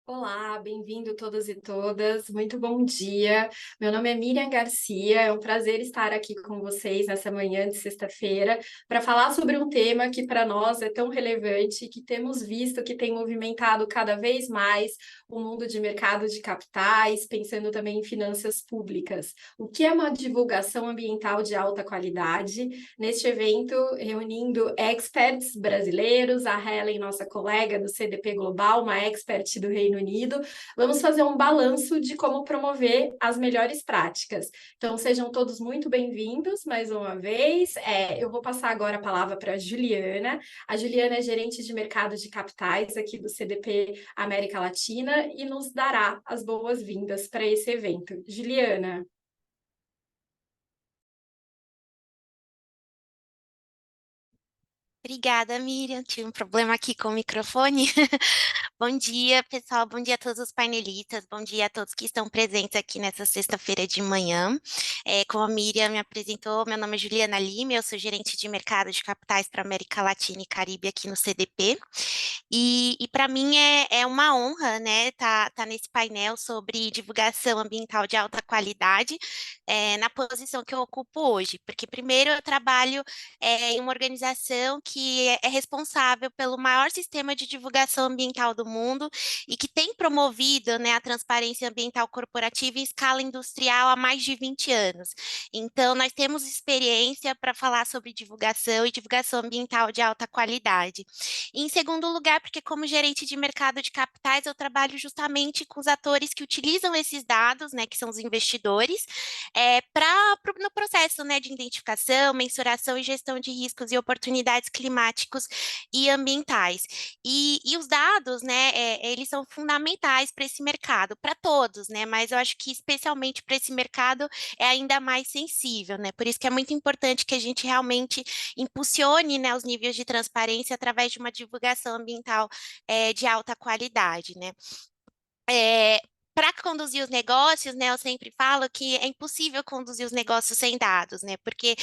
Olá, bem-vindo todos e todas. Muito bom dia. Meu nome é Miriam Garcia. É um prazer estar aqui com vocês nessa manhã de sexta-feira para falar sobre um tema que para nós é tão relevante, que temos visto que tem movimentado cada vez mais o mundo de mercado de capitais, pensando também em finanças públicas. O que é uma divulgação ambiental de alta qualidade? Neste evento, reunindo experts brasileiros, a Helen, nossa colega do CDP Global, uma expert do Reino Unido, vamos fazer um balanço de como promover as melhores práticas. Então, sejam todos muito bem-vindos mais uma vez. Eu vou passar agora a palavra para a Juliana. A Juliana é gerente de mercado de capitais aqui do CDP América Latina e nos dará as boas-vindas para esse evento. Juliana. Obrigada, Miriam. Tive um problema aqui com o microfone. Bom dia, pessoal. Bom dia a todos os painelistas. Bom dia a todos que estão presentes aqui nessa sexta-feira de manhã. Como a Miriam me apresentou, meu nome é Juliana Lima, eu sou gerente de mercado de capitais para América Latina e Caribe aqui no CDP. E para mim é uma honra, né, tá nesse painel sobre divulgação ambiental de alta qualidade, na posição que eu ocupo hoje, porque primeiro eu trabalho em uma organização que é responsável pelo maior sistema de divulgação ambiental do mundo e que tem promovido, né, a transparência ambiental corporativa em escala industrial há mais de 20 anos. Então, nós temos experiência para falar sobre divulgação e divulgação ambiental de alta qualidade. E, em segundo lugar, porque como gerente de mercado de capitais, eu trabalho justamente com os atores que utilizam esses dados, né, que são os investidores, no processo, né, de identificação, mensuração e gestão de riscos e oportunidades climáticos e ambientais. E os dados, né, eles são fundamentais para esse mercado, para todos, né, mas eu acho que especialmente para esse mercado é ainda mais sensível, né, por isso que é muito importante que a gente realmente impulsione, né, os níveis de transparência através de uma divulgação ambiental de alta qualidade, né. É, para conduzir os negócios, né, eu sempre falo que é impossível conduzir os negócios sem dados, né, porque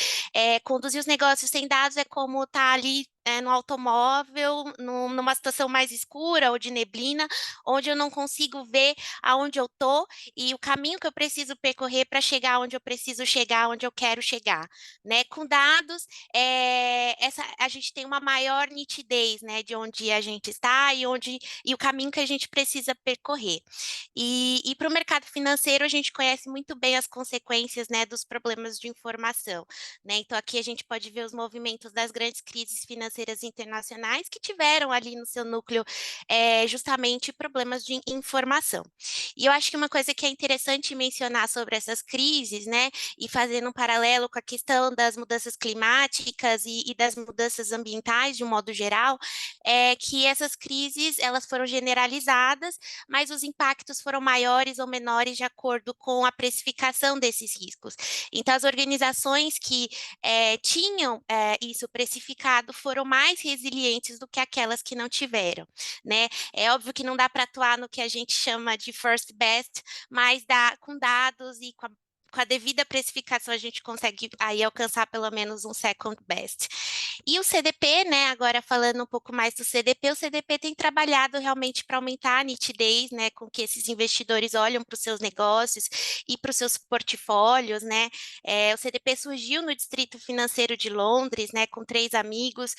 conduzir os negócios sem dados é como estar ali no automóvel, numa situação mais escura ou de neblina, onde eu não consigo ver aonde eu tô e o caminho que eu preciso percorrer para chegar onde eu preciso chegar, onde eu quero chegar, né? Com dados, a gente tem uma maior nitidez, né, de onde a gente está e o caminho que a gente precisa percorrer. E para o mercado financeiro, a gente conhece muito bem as consequências, né, dos problemas de informação, né? Então, aqui a gente pode ver os movimentos das grandes crises financeiras internacionais que tiveram ali no seu núcleo justamente problemas de informação. E eu acho que uma coisa que é interessante mencionar sobre essas crises, né, e fazendo um paralelo com a questão das mudanças climáticas e das mudanças ambientais de um modo geral, é que essas crises elas foram generalizadas, mas os impactos foram maiores ou menores de acordo com a precificação desses riscos. Então, as organizações que tinham isso precificado foram mais resilientes do que aquelas que não tiveram, né? É óbvio que não dá para atuar no que a gente chama de first best, mas com dados e com a devida precificação a gente consegue aí alcançar pelo menos um second best. E o CDP, né, agora falando um pouco mais do CDP, o CDP tem trabalhado realmente para aumentar a nitidez, né, com que esses investidores olham para os seus negócios e para os seus portfólios, né. O CDP surgiu no Distrito Financeiro de Londres, né, com três amigos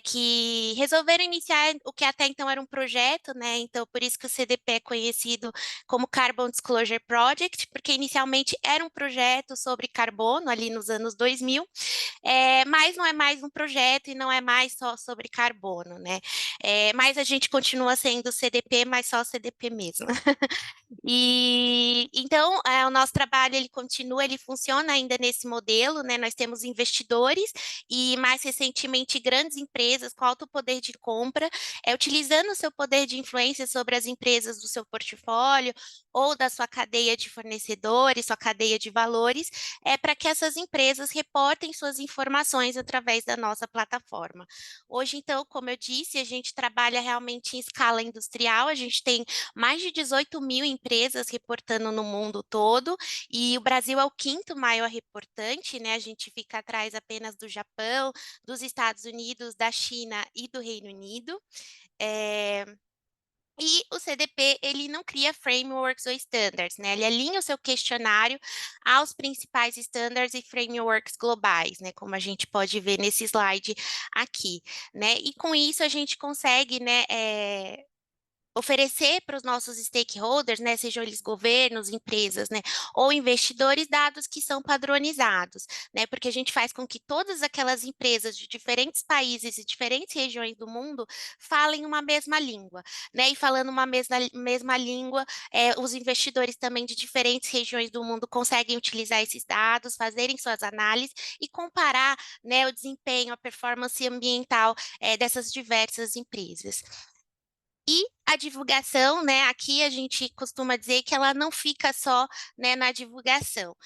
que resolveram iniciar o que até então era um projeto, né, então por isso que o CDP é conhecido como Carbon Disclosure Project, porque inicialmente era um projeto sobre carbono ali nos anos 2000, mas não é mais um projeto e não é mais só sobre carbono, né? Mas a gente continua sendo CDP, mas só CDP mesmo. E então o nosso trabalho ele continua, ele funciona ainda nesse modelo, né? Nós temos investidores e mais recentemente grandes empresas com alto poder de compra, utilizando o seu poder de influência sobre as empresas do seu portfólio ou da sua cadeia de fornecedores, sua cadeia de valores, para que essas empresas reportem suas informações através da nossa plataforma. Hoje, então, como eu disse, a gente trabalha realmente em escala industrial, a gente tem mais de 18 mil empresas reportando no mundo todo, e o Brasil é o quinto maior reportante, né? A gente fica atrás apenas do Japão, dos Estados Unidos, da China e do Reino Unido. É, E o CDP, ele não cria frameworks ou standards, né? Ele alinha o seu questionário aos principais standards e frameworks globais, né? Como a gente pode ver nesse slide aqui, né? E com isso a gente consegue, né, oferecer para os nossos stakeholders, né, sejam eles governos, empresas, né, ou investidores, dados que são padronizados, né, porque a gente faz com que todas aquelas empresas de diferentes países e diferentes regiões do mundo falem uma mesma língua, né, e falando uma mesma língua, os investidores também de diferentes regiões do mundo conseguem utilizar esses dados, fazerem suas análises e comparar, né, o desempenho, a performance ambiental, dessas diversas empresas. E a divulgação, né, aqui a gente costuma dizer que ela não fica só, né, na divulgação.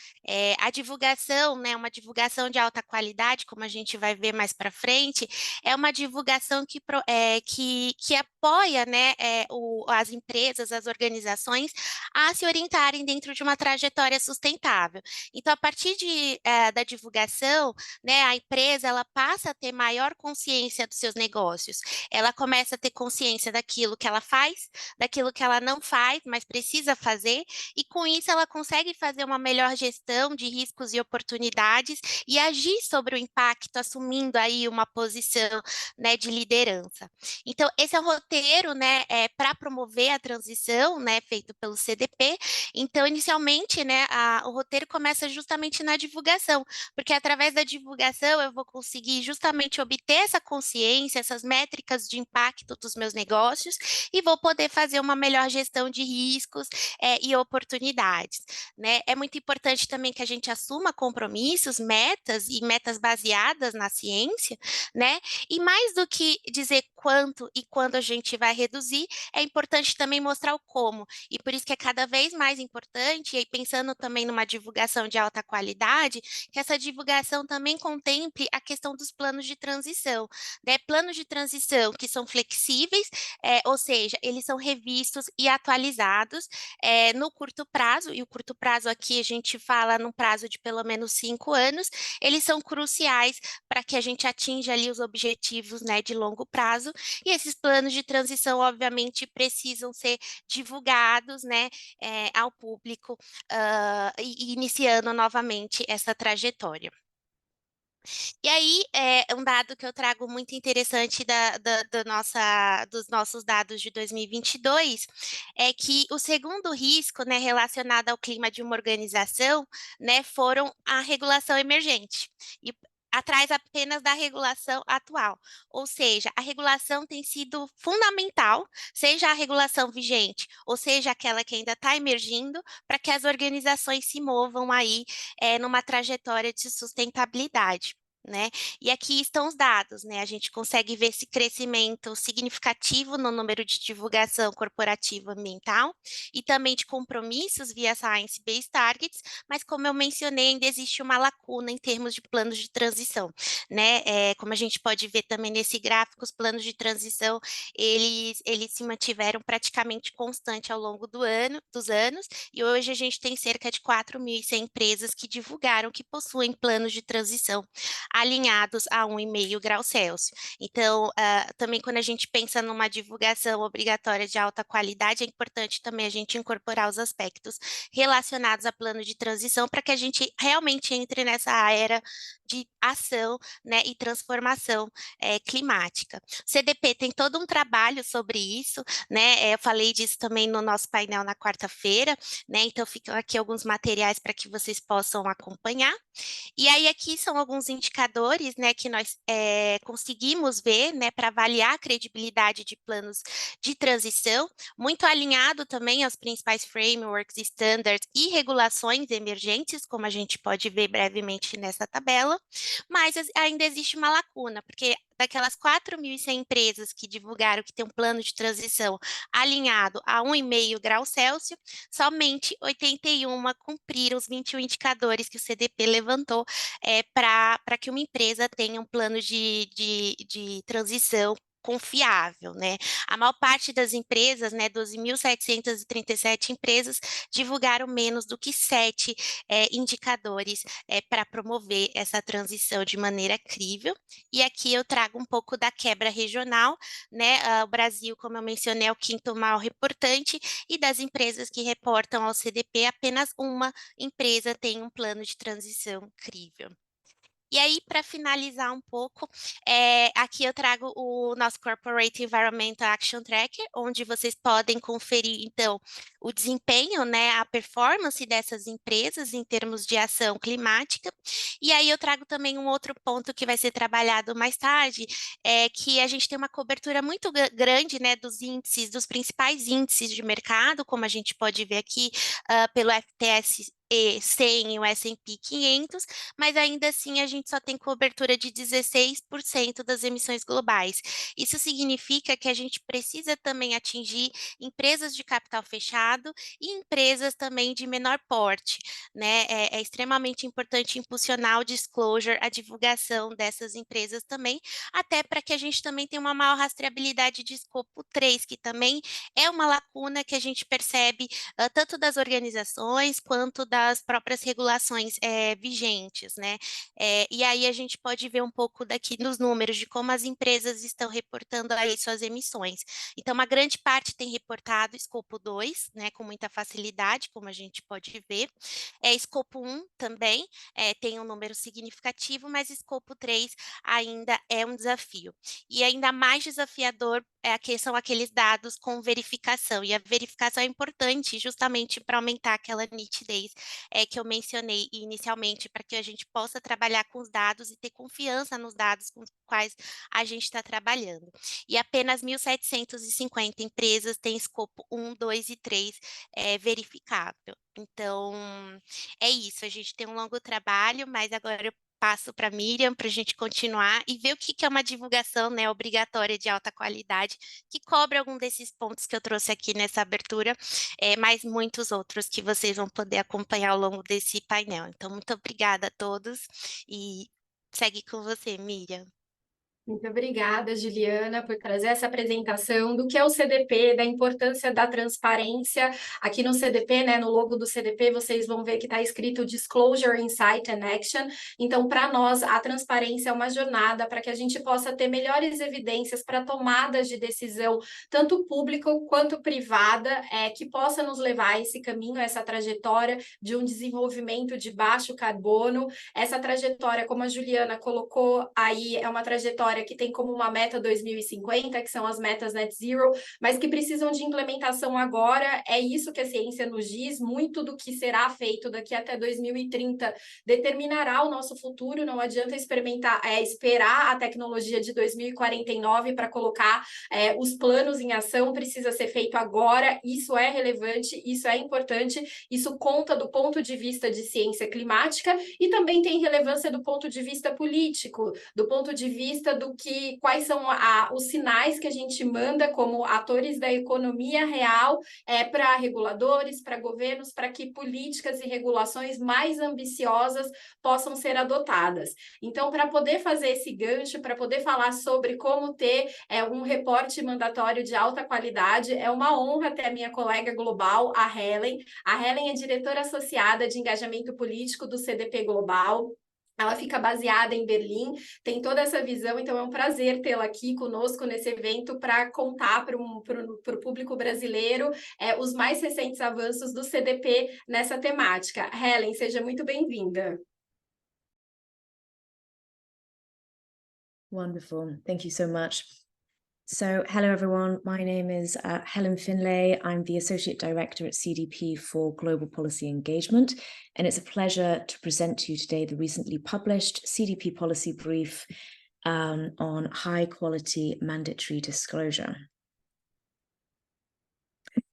A divulgação, né, uma divulgação de alta qualidade, como a gente vai ver mais para frente, é uma divulgação que apoia, né, as empresas, as organizações a se orientarem dentro de uma trajetória sustentável. Então, a partir da divulgação, né, a empresa ela passa a ter maior consciência dos seus negócios, ela começa a ter consciência daquilo que ela faz, daquilo que ela não faz, mas precisa fazer, e com isso ela consegue fazer uma melhor gestão de riscos e oportunidades e agir sobre o impacto, assumindo aí uma posição, né, de liderança. Então, esse é o roteiro, né, para promover a transição, né, feito pelo CDP. Então, inicialmente, né, o roteiro começa justamente na divulgação, porque através da divulgação eu vou conseguir justamente obter essa consciência, essas métricas de impacto dos meus negócios e vou poder fazer uma melhor gestão de riscos, e oportunidades, né? É muito importante também que a gente assuma compromissos, metas e metas baseadas na ciência, né? E mais do que dizer quanto e quando a gente vai reduzir, é importante também mostrar o como. E por isso que é cada vez mais importante, e pensando também numa divulgação de alta qualidade, que essa divulgação também contemple a questão dos planos de transição, né? Planos de transição que são flexíveis, ou seja, eles são revistos e atualizados no curto prazo, e o curto prazo aqui a gente fala num prazo de pelo menos 5 anos, eles são cruciais para que a gente atinja ali os objetivos, né, de longo prazo, e esses planos de transição, obviamente, precisam ser divulgados, né, ao público, e iniciando novamente essa trajetória. E aí, um dado que eu trago muito interessante dos nossos dados de 2022 é que o segundo risco, né, relacionado ao clima de uma organização, né, foram a regulação emergente. E atrás apenas da regulação atual. Ou seja, a regulação tem sido fundamental, seja a regulação vigente, ou seja aquela que ainda está emergindo, para que as organizações se movam aí numa trajetória de sustentabilidade, né? E aqui estão os dados, né? A gente consegue ver esse crescimento significativo no número de divulgação corporativa ambiental e também de compromissos via Science-Based Targets, mas como eu mencionei, ainda existe uma lacuna em termos de planos de transição, né? Como a gente pode ver também nesse gráfico, os planos de transição, eles se mantiveram praticamente constante ao longo dos anos, e hoje a gente tem cerca de 4.100 empresas que divulgaram que possuem planos de transição alinhados a 1,5 grau Celsius. Então, também quando a gente pensa numa divulgação obrigatória de alta qualidade, é importante também a gente incorporar os aspectos relacionados a plano de transição para que a gente realmente entre nessa era de ação, né, e transformação climática. O CDP tem todo um trabalho sobre isso, né? Eu falei disso também no nosso painel na quarta-feira, né? Então ficam aqui alguns materiais para que vocês possam acompanhar. E aí aqui são alguns indicadores, né, que nós conseguimos ver, né, para avaliar a credibilidade de planos de transição, muito alinhado também aos principais frameworks, standards e regulações emergentes, como a gente pode ver brevemente nessa tabela, mas ainda existe uma lacuna, porque daquelas 4.100 empresas que divulgaram que tem um plano de transição alinhado a 1,5 grau Celsius, somente 81 cumpriram os 21 indicadores que o CDP levantou para que uma empresa tenha um plano de transição confiável, né? A maior parte das empresas, né, 12.737 empresas, divulgaram menos do que 7 indicadores para promover essa transição de maneira crível. E aqui eu trago um pouco da quebra regional, né? O Brasil, como eu mencionei, é o quinto maior reportante, e das empresas que reportam ao CDP, apenas uma empresa tem um plano de transição crível. E aí, para finalizar um pouco, aqui eu trago o nosso Corporate Environmental Action Tracker, onde vocês podem conferir, então, o desempenho, né, a performance dessas empresas em termos de ação climática. E aí eu trago também um outro ponto que vai ser trabalhado mais tarde, que a gente tem uma cobertura muito grande, né, dos índices, dos principais índices de mercado, como a gente pode ver aqui, pelo FTSE 100 e o S&P 500, mas ainda assim a gente só tem cobertura de 16% das emissões globais. Isso significa que a gente precisa também atingir empresas de capital fechado e empresas também de menor porte, né? É extremamente importante impulsionar o disclosure, a divulgação dessas empresas também, até para que a gente também tenha uma maior rastreabilidade de escopo 3, que também é uma lacuna que a gente percebe tanto das organizações quanto das próprias regulações vigentes, né? E aí a gente pode ver um pouco daqui nos números de como as empresas estão reportando aí suas emissões. Então, uma grande parte tem reportado escopo 2, né, com muita facilidade, como a gente pode ver. Escopo 1 também tem um número significativo, mas escopo 3 ainda é um desafio. E ainda mais desafiador são aqueles dados com verificação, e a verificação é importante justamente para aumentar aquela nitidez que eu mencionei inicialmente, para que a gente possa trabalhar com os dados e ter confiança nos dados com os quais a gente está trabalhando. E apenas 1.750 empresas têm escopo 1, 2 e 3 verificável. Então, é isso, a gente tem um longo trabalho, mas agora eu passo para a Miriam para a gente continuar e ver o que é uma divulgação, né, obrigatória de alta qualidade, que cobre algum desses pontos que eu trouxe aqui nessa abertura, mas muitos outros que vocês vão poder acompanhar ao longo desse painel. Então, muito obrigada a todos e segue com você, Miriam. Muito obrigada, Juliana, por trazer essa apresentação do que é o CDP, da importância da transparência. Aqui no CDP, né, no logo do CDP, vocês vão ver que está escrito Disclosure, Insight and Action. Então, para nós, a transparência é uma jornada para que a gente possa ter melhores evidências para tomadas de decisão, tanto pública quanto privada, que possa nos levar a esse caminho, a essa trajetória de um desenvolvimento de baixo carbono. Essa trajetória, como a Juliana colocou aí, é uma trajetória que tem como uma meta 2050, que são as metas net zero, mas que precisam de implementação agora. É isso que a ciência nos diz. Muito do que será feito daqui até 2030 determinará o nosso futuro. Não adianta esperar a tecnologia de 2049 para colocar os planos em ação. Precisa ser feito agora. Isso é relevante, isso é importante, isso conta do ponto de vista de ciência climática e também tem relevância do ponto de vista político, do ponto de vista quais são os sinais que a gente manda como atores da economia real para reguladores, para governos, para que políticas e regulações mais ambiciosas possam ser adotadas. Então, para poder fazer esse gancho, para poder falar sobre como ter um reporte mandatório de alta qualidade, é uma honra ter a minha colega global, a Helen. A Helen é diretora associada de engajamento político do CDP Global. Ela fica baseada em Berlim, tem toda essa visão, então é um prazer tê-la aqui conosco nesse evento para contar para o público brasileiro os mais recentes avanços do CDP nessa temática. Helen, seja muito bem-vinda. Wonderful. Thank you so much. So, hello everyone. My name is Helen Finlay. I'm the Associate Director at CDP for Global Policy Engagement, and it's a pleasure to present to you today the recently published CDP policy brief on high quality mandatory disclosure.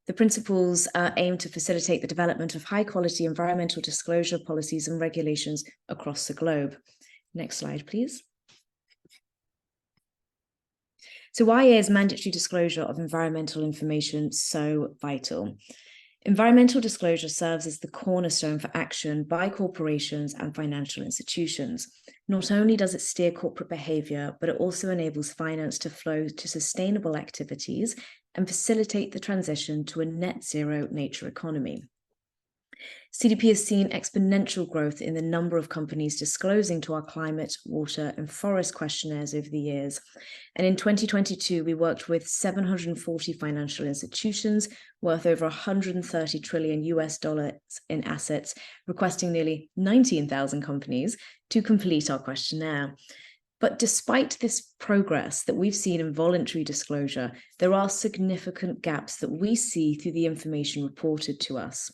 The principles aim to facilitate the development of high quality environmental disclosure policies and regulations across the globe. Next slide, please. So why is mandatory disclosure of environmental information so vital? Environmental disclosure serves as the cornerstone for action by corporations and financial institutions. Not only does it steer corporate behavior, but it also enables finance to flow to sustainable activities and facilitate the transition to a net zero nature economy. CDP has seen exponential growth in the number of companies disclosing to our climate, water, and forest questionnaires over the years. And in 2022, we worked with 740 financial institutions worth over $130 trillion in assets, requesting nearly 19,000 companies to complete our questionnaire. But despite this progress that we've seen in voluntary disclosure, there are significant gaps that we see through the information reported to us.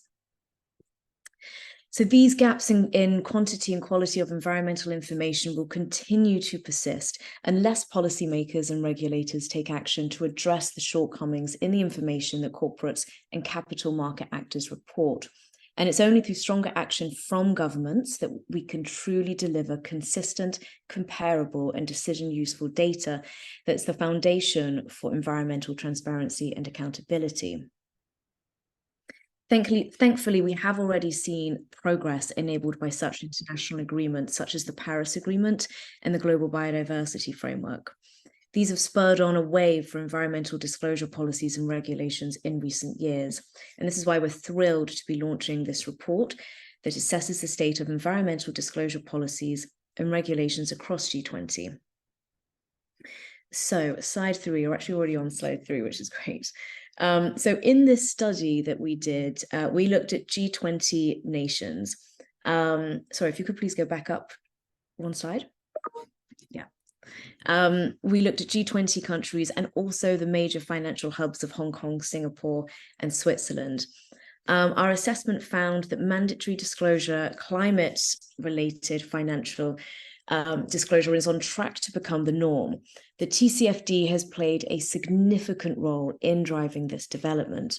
So these gaps in quantity and quality of environmental information will continue to persist unless policymakers and regulators take action to address the shortcomings in the information that corporates and capital market actors report. And it's only through stronger action from governments that we can truly deliver consistent, comparable, and decision-useful data that's the foundation for environmental transparency and accountability. Thankfully, we have already seen progress enabled by such international agreements, such as the Paris Agreement and the Global Biodiversity Framework. These have spurred on a wave for environmental disclosure policies and regulations in recent years. And this is why we're thrilled to be launching this report that assesses the state of environmental disclosure policies and regulations across G20. So slide 3, we're actually already on slide 3, which is great. So in this study that we did, we looked at G20 nations. Sorry, if you could please go back up one slide. Yeah. We looked at G20 countries and also the major financial hubs of Hong Kong, Singapore, and Switzerland. Our assessment found that mandatory disclosure, climate-related financial disclosure is on track to become the norm. The TCFD has played a significant role in driving this development.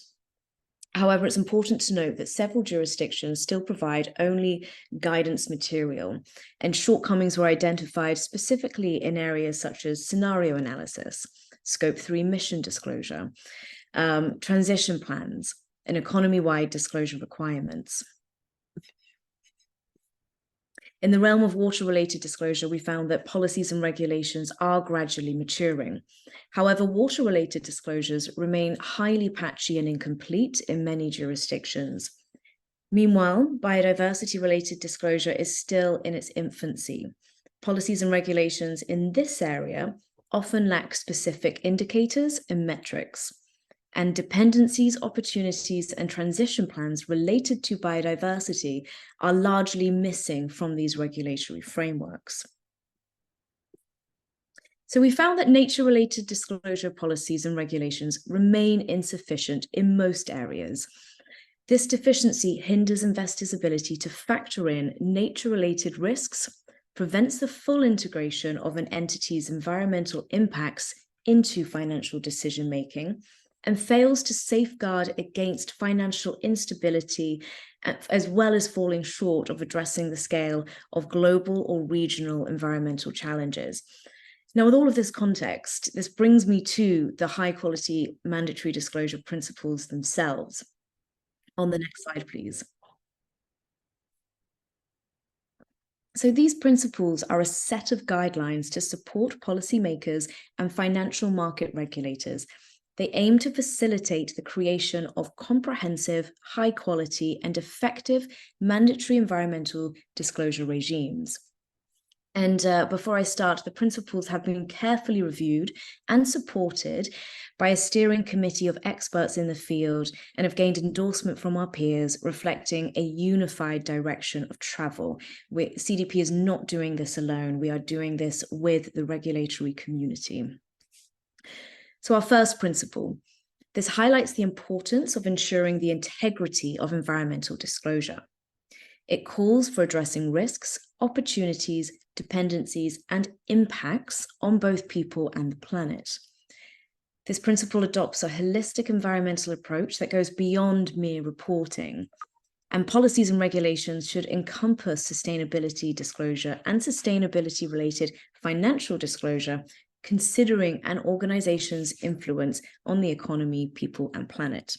However, it's important to note that several jurisdictions still provide only guidance material, and shortcomings were identified specifically in areas such as scenario analysis, Scope 3 emission disclosure, transition plans, and economy-wide disclosure requirements. In the realm of water-related disclosure, we found that policies and regulations are gradually maturing. However, water-related disclosures remain highly patchy and incomplete in many jurisdictions. Meanwhile, biodiversity-related disclosure is still in its infancy. Policies and regulations in this area often lack specific indicators and metrics. And dependencies, opportunities, and transition plans related to biodiversity are largely missing from these regulatory frameworks. So we found that nature-related disclosure policies and regulations remain insufficient in most areas. This deficiency hinders investors' ability to factor in nature-related risks, prevents the full integration of an entity's environmental impacts into financial decision-making, and fails to safeguard against financial instability, as well as falling short of addressing the scale of global or regional environmental challenges. Now, with all of this context, this brings me to the high-quality mandatory disclosure principles themselves. On the next slide, please. So these principles are a set of guidelines to support policymakers and financial market regulators. They aim to facilitate the creation of comprehensive, high quality, and effective mandatory environmental disclosure regimes. And before I start, the principles have been carefully reviewed and supported by a steering committee of experts in the field and have gained endorsement from our peers, reflecting a unified direction of travel. CDP is not doing this alone. We are doing this with the regulatory community. So our first principle, this highlights the importance of ensuring the integrity of environmental disclosure. It calls for addressing risks, opportunities, dependencies, and impacts on both people and the planet. This principle adopts a holistic environmental approach that goes beyond mere reporting. And policies and regulations should encompass sustainability disclosure and sustainability-related financial disclosure, considering an organization's influence on the economy, people, and planet.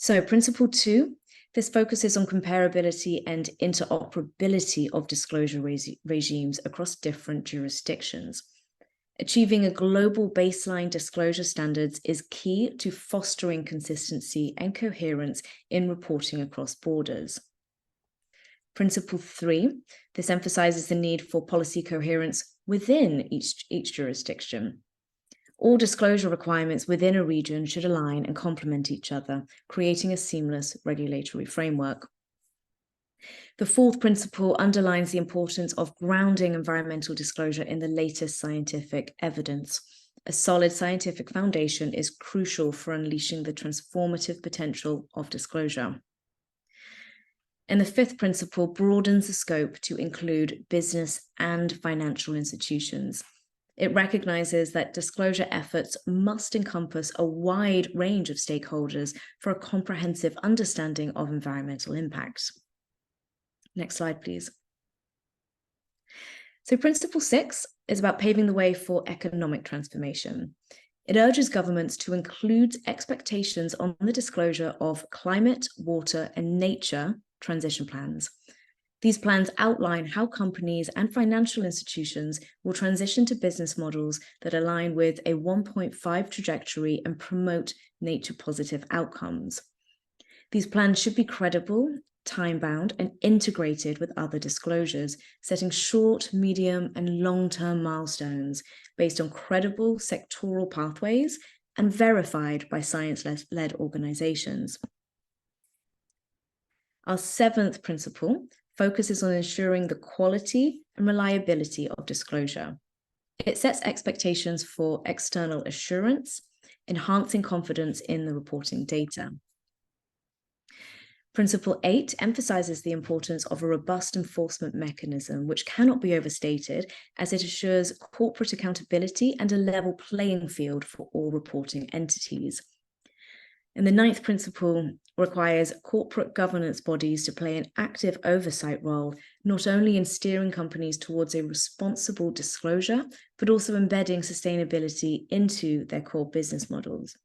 So Principle 2, this focuses on comparability and interoperability of disclosure regimes across different jurisdictions. Achieving a global baseline disclosure standards is key to fostering consistency and coherence in reporting across borders. Principle 3, this emphasizes the need for policy coherence within each jurisdiction. All disclosure requirements within a region should align and complement each other, creating a seamless regulatory framework. The fourth principle underlines the importance of grounding environmental disclosure in the latest scientific evidence. A solid scientific foundation is crucial for unleashing the transformative potential of disclosure. And the fifth principle broadens the scope to include business and financial institutions. It recognizes that disclosure efforts must encompass a wide range of stakeholders for a comprehensive understanding of environmental impacts. Next slide, please. So Principle 6 is about paving the way for economic transformation. It urges governments to include expectations on the disclosure of climate, water, and nature transition plans. These plans outline how companies and financial institutions will transition to business models that align with a 1.5 trajectory and promote nature-positive outcomes. These plans should be credible, time-bound, and integrated with other disclosures, setting short, medium, and long-term milestones based on credible sectoral pathways and verified by science-led organizations. Our seventh principle focuses on ensuring the quality and reliability of disclosure. It sets expectations for external assurance, enhancing confidence in the reporting data. Principle 8 emphasizes the importance of a robust enforcement mechanism, which cannot be overstated, as it assures corporate accountability and a level playing field for all reporting entities. And the ninth principle requires corporate governance bodies to play an active oversight role, not only in steering companies towards a responsible disclosure, but also embedding sustainability into their core business models.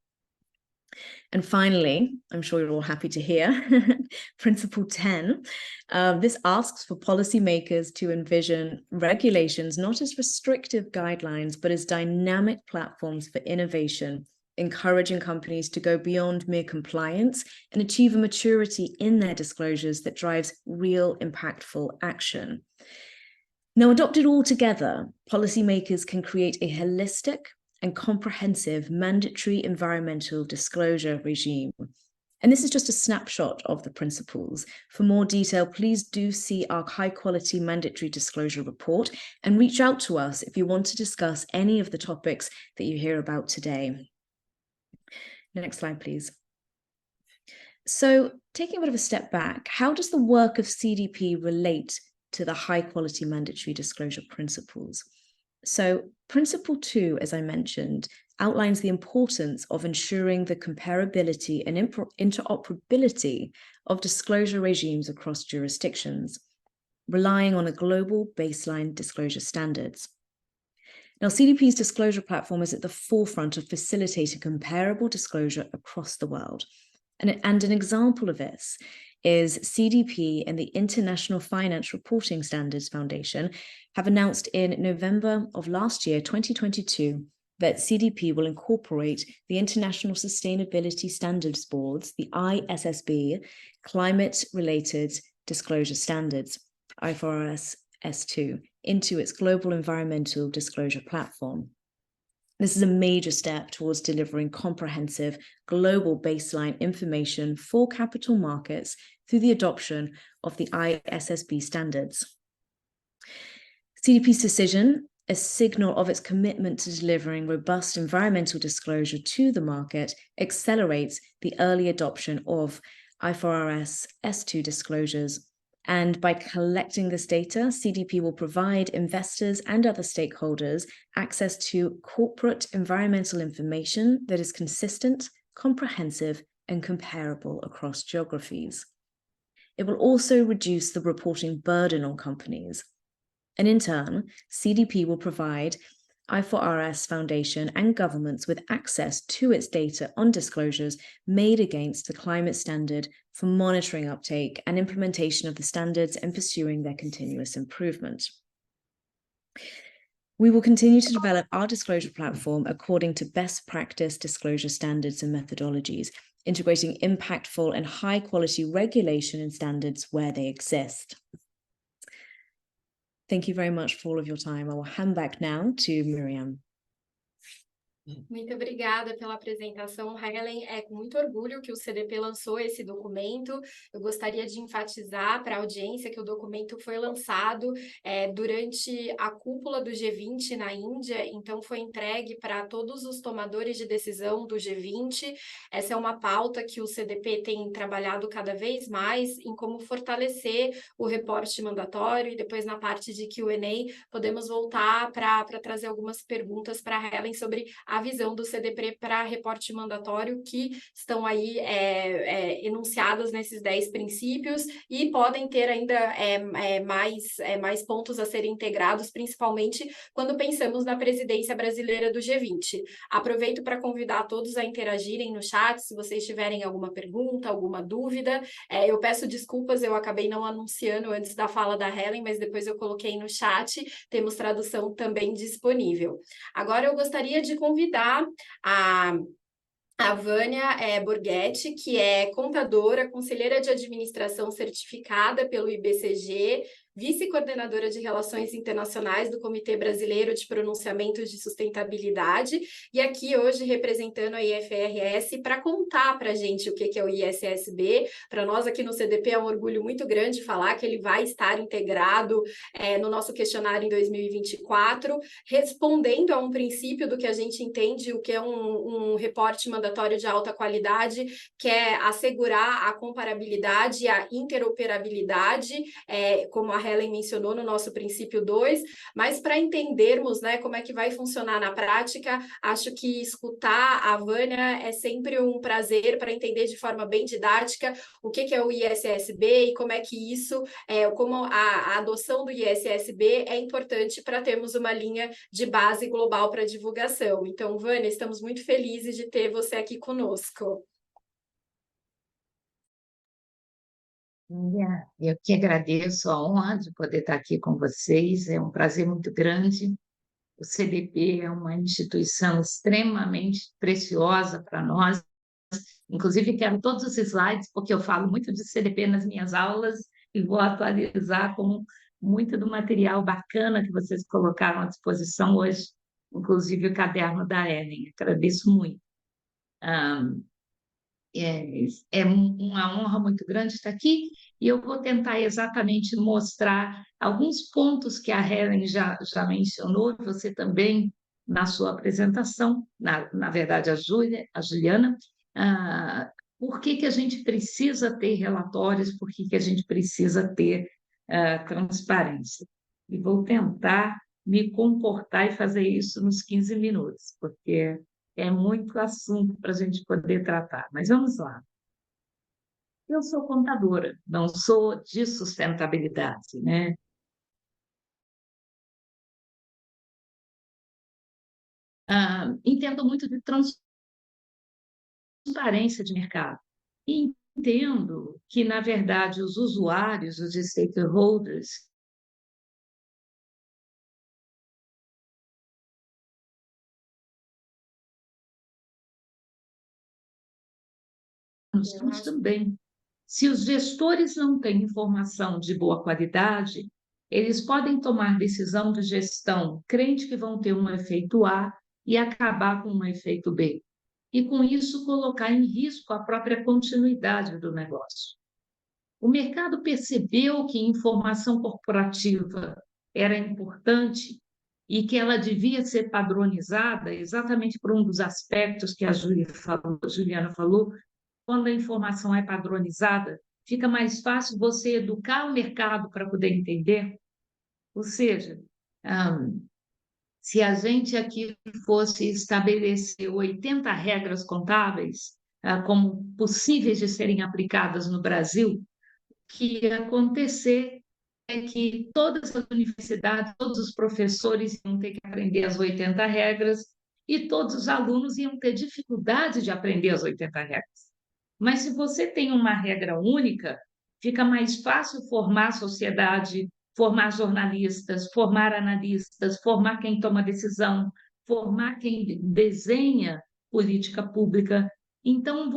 And finally, I'm sure you're all happy to hear, Principle 10, this asks for policymakers to envision regulations not as restrictive guidelines, but as dynamic platforms for innovation, encouraging companies to go beyond mere compliance and achieve a maturity in their disclosures that drives real impactful action. Now, adopted all together, policymakers can create a holistic and comprehensive mandatory environmental disclosure regime. And this is just a snapshot of the principles. For more detail, please do see our high-quality mandatory disclosure report and reach out to us if you want to discuss any of the topics that you hear about today. Next slide, please. So, taking a bit of a step back, how does the work of CDP relate to the high-quality mandatory disclosure principles? So, Principle 2, as I mentioned, outlines the importance of ensuring the comparability and interoperability of disclosure regimes across jurisdictions, relying on a global baseline disclosure standards. Now, CDP's disclosure platform is at the forefront of facilitating comparable disclosure across the world. And an example of this is CDP and the International Finance Reporting Standards Foundation have announced in November of last year, 2022, that CDP will incorporate the International Sustainability Standards Board's, the ISSB, climate-related disclosure standards, IFRS S2, into its global environmental disclosure platform. This is a major step towards delivering comprehensive global baseline information for capital markets through the adoption of the ISSB standards. CDP's decision, a signal of its commitment to delivering robust environmental disclosure to the market, accelerates the early adoption of IFRS S2 disclosures. And by collecting this data, CDP will provide investors and other stakeholders access to corporate environmental information that is consistent, comprehensive, and comparable across geographies. It will also reduce the reporting burden on companies. And in turn, CDP will provide I4RS Foundation and governments with access to its data on disclosures made against the climate standard for monitoring uptake and implementation of the standards and pursuing their continuous improvement. We will continue to develop our disclosure platform according to best practice disclosure standards and methodologies, integrating impactful and high-quality regulation and standards where they exist. Thank you very much for all of your time. I will hand back now to Miriam. Muito obrigada pela apresentação, Helen. É com muito orgulho que o CDP lançou esse documento. Eu gostaria de enfatizar para a audiência que o documento foi lançado durante a cúpula do G20 na Índia, então foi entregue para todos os tomadores de decisão do G20. Essa é uma pauta que o CDP tem trabalhado cada vez mais em como fortalecer o reporte mandatório, e depois na parte de Q&A podemos voltar para trazer algumas perguntas para a Helen sobre a visão do CDP para reporte mandatório, que estão aí enunciadas nesses 10 princípios, e podem ter ainda mais pontos a serem integrados, principalmente quando pensamos na presidência brasileira do G20. Aproveito para convidar todos a interagirem no chat, se vocês tiverem alguma pergunta, alguma dúvida. Eu peço desculpas, eu acabei não anunciando antes da fala da Helen, mas depois eu coloquei no chat, temos tradução também disponível. Agora eu gostaria de convidar a Vânia Borghetti, que é contadora, conselheira de administração certificada pelo IBCG, vice-coordenadora de Relações Internacionais do Comitê Brasileiro de Pronunciamentos de Sustentabilidade, e aqui hoje representando a IFRS para contar para a gente o que é o ISSB. Para nós aqui no CDP é um orgulho muito grande falar que ele vai estar integrado no nosso questionário em 2024, respondendo a um princípio do que a gente entende o que é um reporte mandatório de alta qualidade, que é assegurar a comparabilidade e a interoperabilidade, como a Helen mencionou no nosso princípio 2, mas para entendermos, né, como é que vai funcionar na prática, acho que escutar a Vânia é sempre um prazer para entender de forma bem didática o que é o ISSB e como é que isso, como a adoção do ISSB é importante para termos uma linha de base global para divulgação. Então, Vânia, estamos muito felizes de ter você aqui conosco. Eu que agradeço a honra de poder estar aqui com vocês, é um prazer muito grande. O CDP é uma instituição extremamente preciosa para nós, inclusive quero todos os slides, porque eu falo muito de CDP nas minhas aulas e vou atualizar com muito do material bacana que vocês colocaram à disposição hoje, inclusive o caderno da Ellen. Agradeço muito. É uma honra muito grande estar aqui, e eu vou tentar exatamente mostrar alguns pontos que a Helen já mencionou, você também na sua apresentação, na verdade a Juliana, por que a gente precisa ter relatórios, por que a gente precisa ter transparência. E vou tentar me comportar e fazer isso nos 15 minutos, porque é muito assunto para a gente poder tratar, mas vamos lá. Eu sou contadora, não sou de sustentabilidade, né? Entendo muito de transparência de mercado. E entendo que, na verdade, os usuários, os stakeholders, nós também. Se os gestores não têm informação de boa qualidade, eles podem tomar decisão de gestão crente que vão ter um efeito A e acabar com um efeito B. E, com isso, colocar em risco a própria continuidade do negócio. O mercado percebeu que informação corporativa era importante e que ela devia ser padronizada exatamente por um dos aspectos que a Juliana falou. Quando a informação é padronizada, fica mais fácil você educar o mercado para poder entender. Ou seja, se a gente aqui fosse estabelecer 80 regras contábeis como possíveis de serem aplicadas no Brasil, o que ia acontecer que todas as universidades, todos os professores iam ter que aprender as 80 regras e todos os alunos iam ter dificuldade de aprender as 80 regras. Mas se você tem uma regra única, fica mais fácil formar a sociedade, formar jornalistas, formar analistas, formar quem toma decisão, formar quem desenha política pública. Então,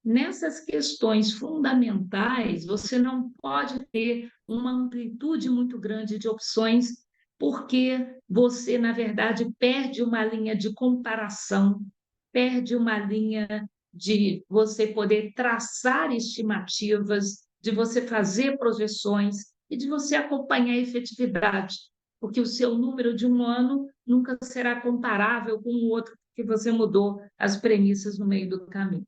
nessas questões fundamentais, você não pode ter uma amplitude muito grande de opções, porque você, na verdade, perde uma linha de comparação, perde uma linha de você poder traçar estimativas, de você fazer projeções e de você acompanhar a efetividade, porque o seu número de um ano nunca será comparável com o outro, porque você mudou as premissas no meio do caminho.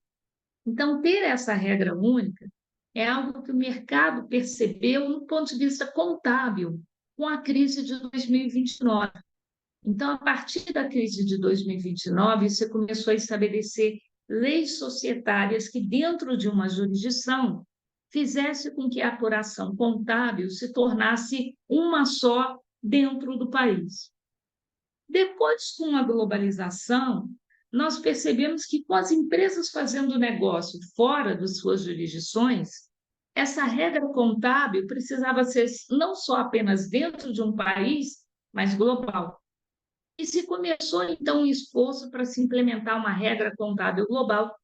Então, ter essa regra única é algo que o mercado percebeu no ponto de vista contábil com a crise de 2029. Então, a partir da crise de 2029, você começou a estabelecer leis societárias que, dentro de uma jurisdição, fizesse com que a apuração contábil se tornasse uma só dentro do país. Depois, com a globalização, nós percebemos que, com as empresas fazendo negócio fora das suas jurisdições, essa regra contábil precisava ser não só apenas dentro de um país, mas global. E se começou, então, um esforço para se implementar uma regra contábil global,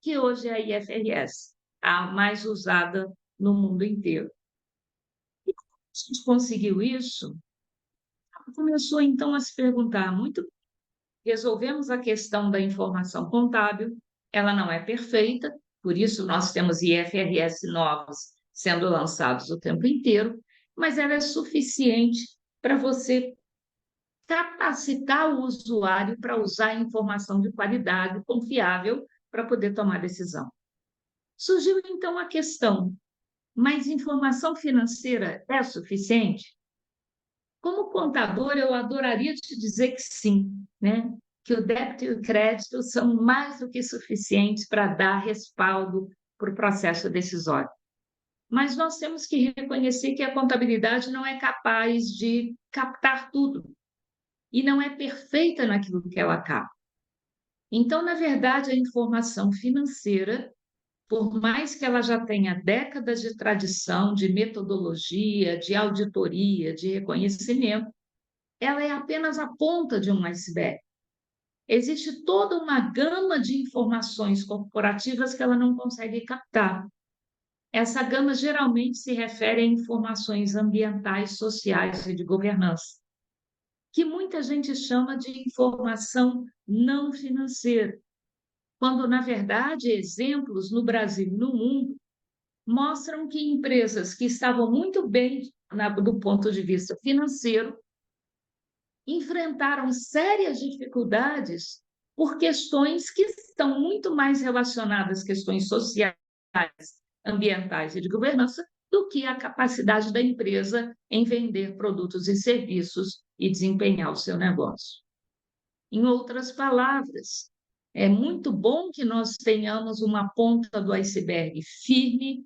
que hoje é a IFRS, a mais usada no mundo inteiro. E como a gente conseguiu isso? Começou, então, a se perguntar muito. Resolvemos a questão da informação contábil, ela não é perfeita, por isso nós temos IFRS novos sendo lançados o tempo inteiro, mas ela é suficiente para você capacitar o usuário para usar informação de qualidade, confiável, para poder tomar decisão. Surgiu, então, a questão, mas informação financeira é suficiente? Como contador, eu adoraria te dizer que sim, né? Que o débito e o crédito são mais do que suficientes para dar respaldo para o processo decisório. Mas nós temos que reconhecer que a contabilidade não é capaz de captar tudo e não é perfeita naquilo que ela capta. Então, na verdade, a informação financeira, por mais que ela já tenha décadas de tradição, de metodologia, de auditoria, de reconhecimento, ela é apenas a ponta de um iceberg. Existe toda uma gama de informações corporativas que ela não consegue captar. Essa gama geralmente se refere a informações ambientais, sociais e de governança, que muita gente chama de informação não financeira, quando, na verdade, exemplos no Brasil e no mundo mostram que empresas que estavam muito bem do ponto de vista financeiro enfrentaram sérias dificuldades por questões que estão muito mais relacionadas às questões sociais, ambientais e de governança do que a capacidade da empresa em vender produtos e serviços e desempenhar o seu negócio. Em outras palavras, é muito bom que nós tenhamos uma ponta do iceberg firme,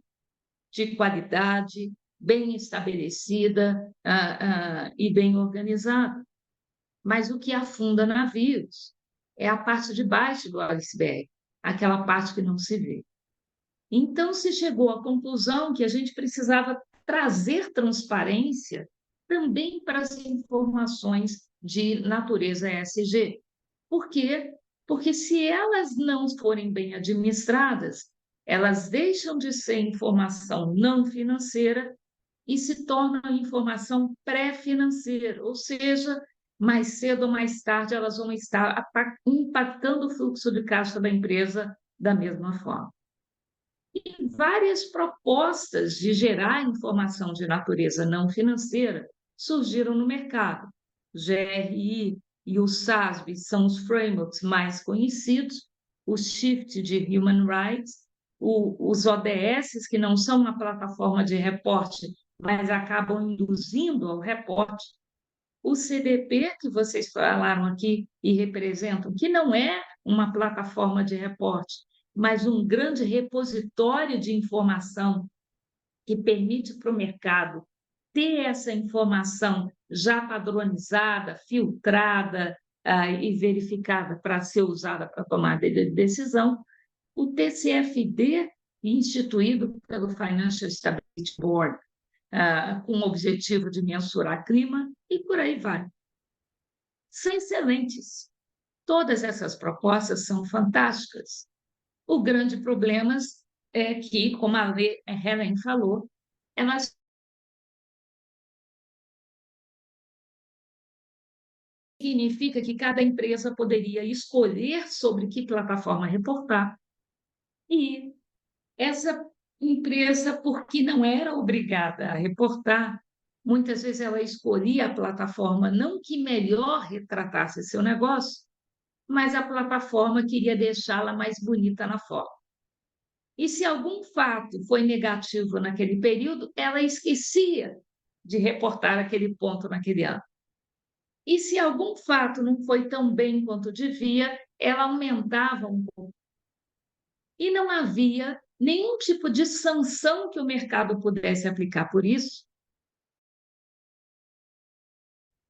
de qualidade, bem estabelecida e bem organizada. Mas o que afunda navios é a parte de baixo do iceberg, aquela parte que não se vê. Então, se chegou à conclusão que a gente precisava trazer transparência também para as informações de natureza ESG. Por quê? Porque se elas não forem bem administradas, elas deixam de ser informação não financeira e se tornam informação pré-financeira, ou seja, mais cedo ou mais tarde elas vão estar impactando o fluxo de caixa da empresa da mesma forma. E várias propostas de gerar informação de natureza não financeira surgiram no mercado. O GRI e o SASB são os frameworks mais conhecidos, o Shift de Human Rights, os ODS, que não são uma plataforma de reporte, mas acabam induzindo ao reporte, o CDP, que vocês falaram aqui e representam, que não é uma plataforma de reporte, mas um grande repositório de informação que permite para o mercado ter essa informação já padronizada, filtrada e verificada para ser usada para tomada de decisão, o TCFD, instituído pelo Financial Stability Board, com o objetivo de mensurar clima, e por aí vai. São excelentes. Todas essas propostas são fantásticas. O grande problema é que, como a Helen falou, elas significa que cada empresa poderia escolher sobre que plataforma reportar. E essa empresa, porque não era obrigada a reportar, muitas vezes ela escolhia a plataforma não que melhor retratasse seu negócio, mas a plataforma queria deixá-la mais bonita na foto. E se algum fato foi negativo naquele período, ela esquecia de reportar aquele ponto naquele ano. E se algum fato não foi tão bem quanto devia, ela aumentava um pouco. E não havia nenhum tipo de sanção que o mercado pudesse aplicar por isso.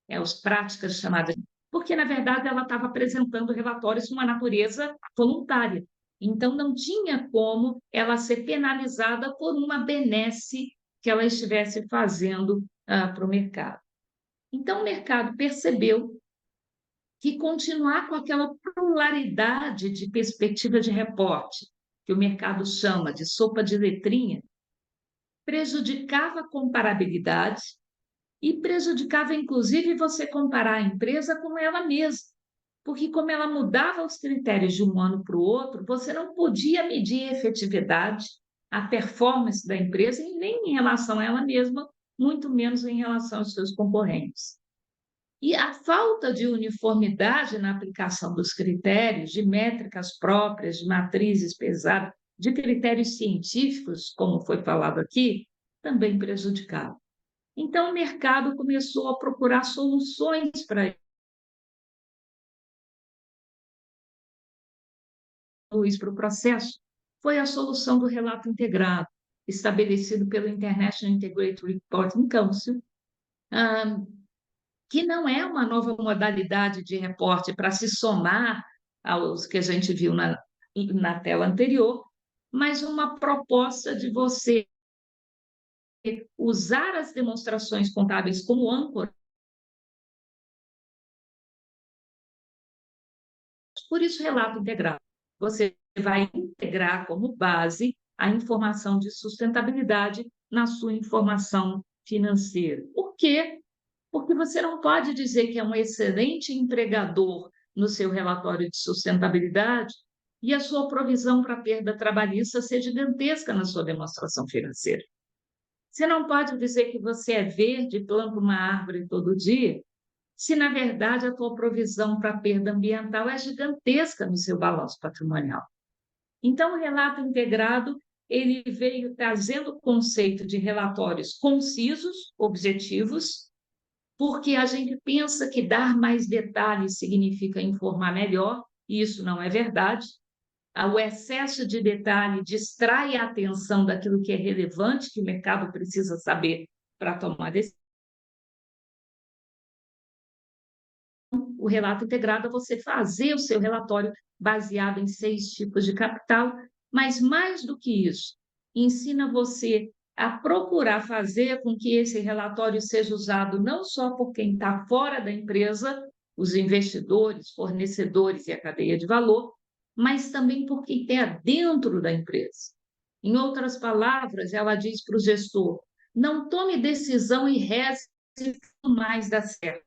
As práticas chamadas, porque, na verdade, ela estava apresentando relatórios de uma natureza voluntária. Então, não tinha como ela ser penalizada por uma benesse que ela estivesse fazendo para o mercado. Então, o mercado percebeu que continuar com aquela pluralidade de perspectiva de reporte, que o mercado chama de sopa de letrinha, prejudicava a comparabilidade e prejudicava, inclusive, você comparar a empresa com ela mesma. Porque, como ela mudava os critérios de um ano para o outro, você não podia medir a efetividade, a performance da empresa, e nem em relação a ela mesma, muito menos em relação aos seus concorrentes. E a falta de uniformidade na aplicação dos critérios, de métricas próprias, de matrizes pesadas, de critérios científicos, como foi falado aqui, também prejudicava. Então, o mercado começou a procurar soluções para o processo. Foi a solução do relato integrado, estabelecido pelo International Integrated Reporting Council, que não é uma nova modalidade de reporte para se somar aos que a gente viu na tela anterior, mas uma proposta de você usar as demonstrações contábeis como âncora. Por isso, relato integrado. Você vai integrar como base a informação de sustentabilidade na sua informação financeira. Por quê? Porque você não pode dizer que é um excelente empregador no seu relatório de sustentabilidade e a sua provisão para perda trabalhista ser gigantesca na sua demonstração financeira. Você não pode dizer que você é verde e planta uma árvore todo dia, se na verdade a tua provisão para perda ambiental é gigantesca no seu balanço patrimonial. Então, o relato integrado, ele veio trazendo o conceito de relatórios concisos, objetivos, porque a gente pensa que dar mais detalhes significa informar melhor, e isso não é verdade. O excesso de detalhe distrai a atenção daquilo que é relevante, que o mercado precisa saber para tomar decisão. O relato integrado é você fazer o seu relatório baseado em 6 tipos de capital, mas mais do que isso, ensina você a procurar fazer com que esse relatório seja usado não só por quem está fora da empresa, os investidores, fornecedores e a cadeia de valor, mas também por quem está dentro da empresa. Em outras palavras, ela diz para o gestor: não tome decisão e reze mais dar certo.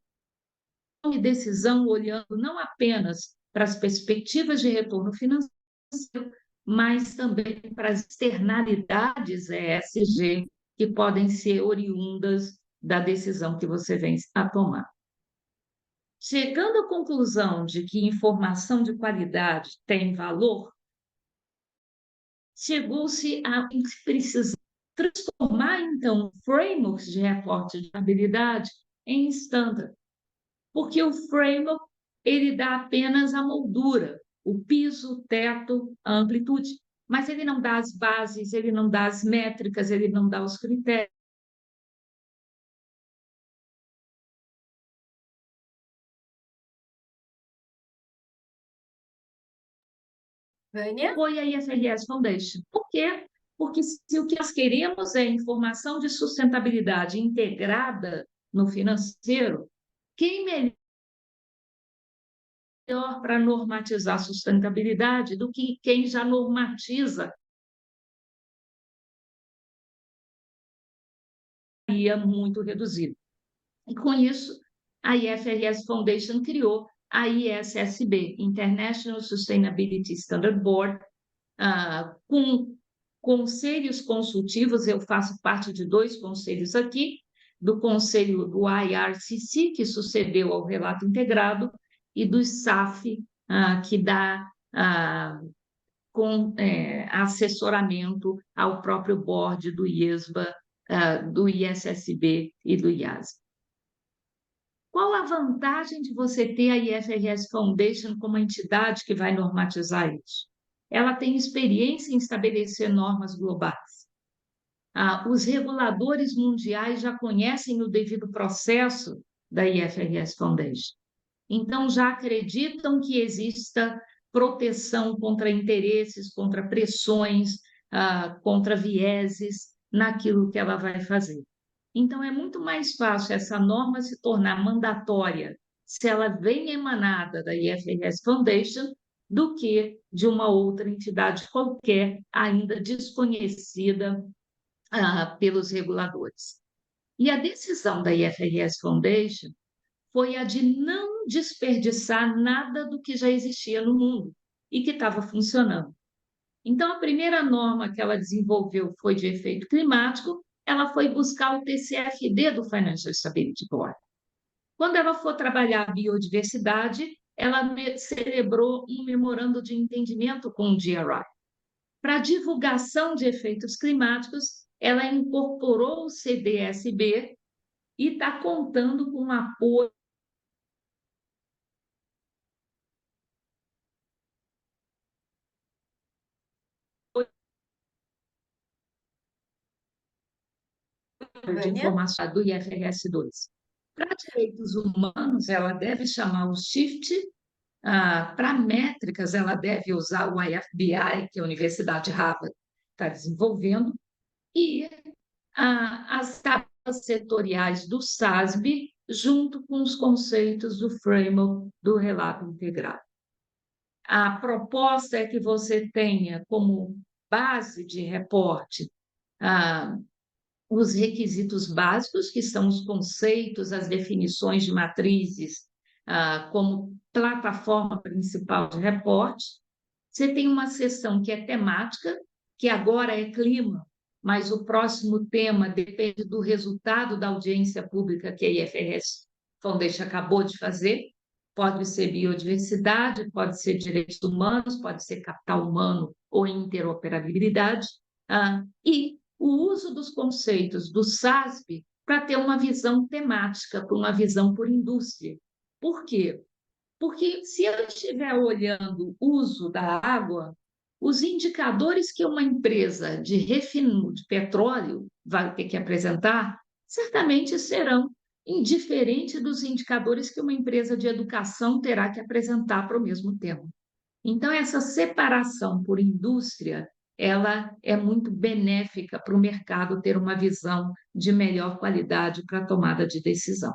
Tome decisão olhando não apenas para as perspectivas de retorno financeiro, mas também para as externalidades ESG que podem ser oriundas da decisão que você vem a tomar. Chegando à conclusão de que informação de qualidade tem valor, chegou-se a precisar transformar, então, frameworks de reporte de habilidade em standard, porque o framework ele dá apenas a moldura, o piso, o teto, a amplitude, mas ele não dá as bases, ele não dá as métricas, ele não dá os critérios. Vânia? foi a IFRS Foundation. Por quê? Porque se o que nós queremos é informação de sustentabilidade integrada no financeiro, quem melhor para normatizar a sustentabilidade do que quem já normatiza muito reduzido. E com isso, a IFRS Foundation criou a ISSB, International Sustainability Standard Board, com conselhos consultivos. Eu faço parte de 2 conselhos aqui, do conselho do IRCC, que sucedeu ao relato integrado, e do SAF, que dá assessoramento ao próprio board do IESBA, do ISSB e do IASB. Qual a vantagem de você ter a IFRS Foundation como entidade que vai normatizar isso? Ela tem experiência em estabelecer normas globais. Os reguladores mundiais já conhecem o devido processo da IFRS Foundation. Então, já acreditam que exista proteção contra interesses, contra pressões, contra vieses naquilo que ela vai fazer. Então, é muito mais fácil essa norma se tornar mandatória se ela vem emanada da IFRS Foundation do que de uma outra entidade qualquer, ainda desconhecida pelos reguladores. E a decisão da IFRS Foundation foi a de não desperdiçar nada do que já existia no mundo e que estava funcionando. Então, a primeira norma que ela desenvolveu foi de efeito climático. Ela foi buscar o TCFD do Financial Stability Board. Quando ela for trabalhar a biodiversidade, ela celebrou um memorando de entendimento com o GRI. Para divulgação de efeitos climáticos, ela incorporou o CDSB e está contando com o apoio de informação do IFRS 2. Para direitos humanos, ela deve chamar o SHIFT. Para métricas, ela deve usar o IFBI, que a Universidade de Harvard está desenvolvendo, e as tabelas setoriais do SASB, junto com os conceitos do framework do relato integrado. A proposta é que você tenha como base de reporte os requisitos básicos, que são os conceitos, as definições de matrizes, como plataforma principal de reporte. Você tem uma seção que é temática, que agora é clima, mas o próximo tema depende do resultado da audiência pública que a IFRS Foundation acabou de fazer. Pode ser biodiversidade, pode ser direitos humanos, pode ser capital humano ou interoperabilidade. E o uso dos conceitos do SASB para ter uma visão temática, para uma visão por indústria. Por quê? Porque se eu estiver olhando o uso da água, os indicadores que uma empresa de refino de petróleo vai ter que apresentar, certamente serão indiferentes dos indicadores que uma empresa de educação terá que apresentar para o mesmo tema. Então, essa separação por indústria, ela é muito benéfica para o mercado ter uma visão de melhor qualidade para a tomada de decisão.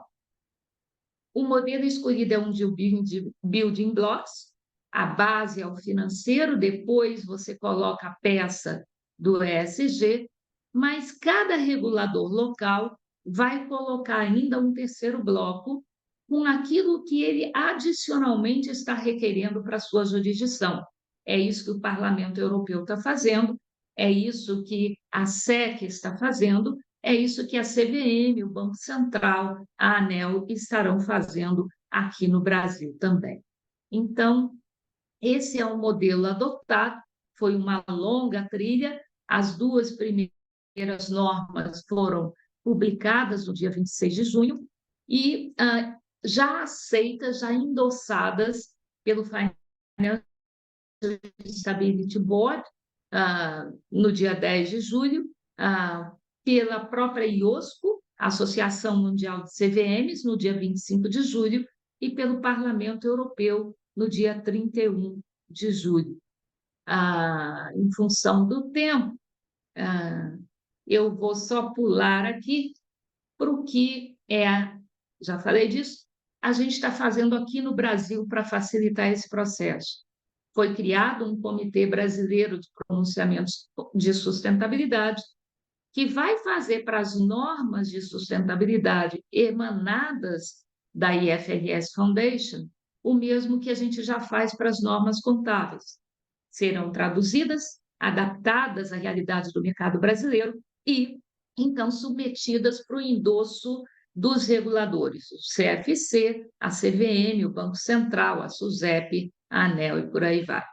O modelo escolhido é um de building blocks. A base é o financeiro, depois você coloca a peça do ESG, mas cada regulador local vai colocar ainda um terceiro bloco com aquilo que ele adicionalmente está requerendo para a sua jurisdição. É isso que o Parlamento Europeu está fazendo, é isso que a SEC está fazendo, é isso que a CVM, o Banco Central, a ANEEL estarão fazendo aqui no Brasil também. Então, esse é o modelo adotado, foi uma longa trilha, as 2 primeiras normas foram publicadas no dia 26 de junho e já aceitas, já endossadas pelo Financial Stability Board no dia 10 de julho, pela própria IOSCO, Associação Mundial de CVMs, no dia 25 de julho, e pelo Parlamento Europeu, no dia 31 de julho. em função do tempo, eu vou só pular aqui para o que já falei disso, a gente está fazendo aqui no Brasil para facilitar esse processo. Foi criado um Comitê Brasileiro de Pronunciamentos de Sustentabilidade, que vai fazer para as normas de sustentabilidade emanadas da IFRS Foundation o mesmo que a gente já faz para as normas contábeis. Serão traduzidas, adaptadas à realidade do mercado brasileiro e, então, submetidas para o endosso dos reguladores, o CFC, a CVM, o Banco Central, a SUSEP, a ANEEL e por aí vai.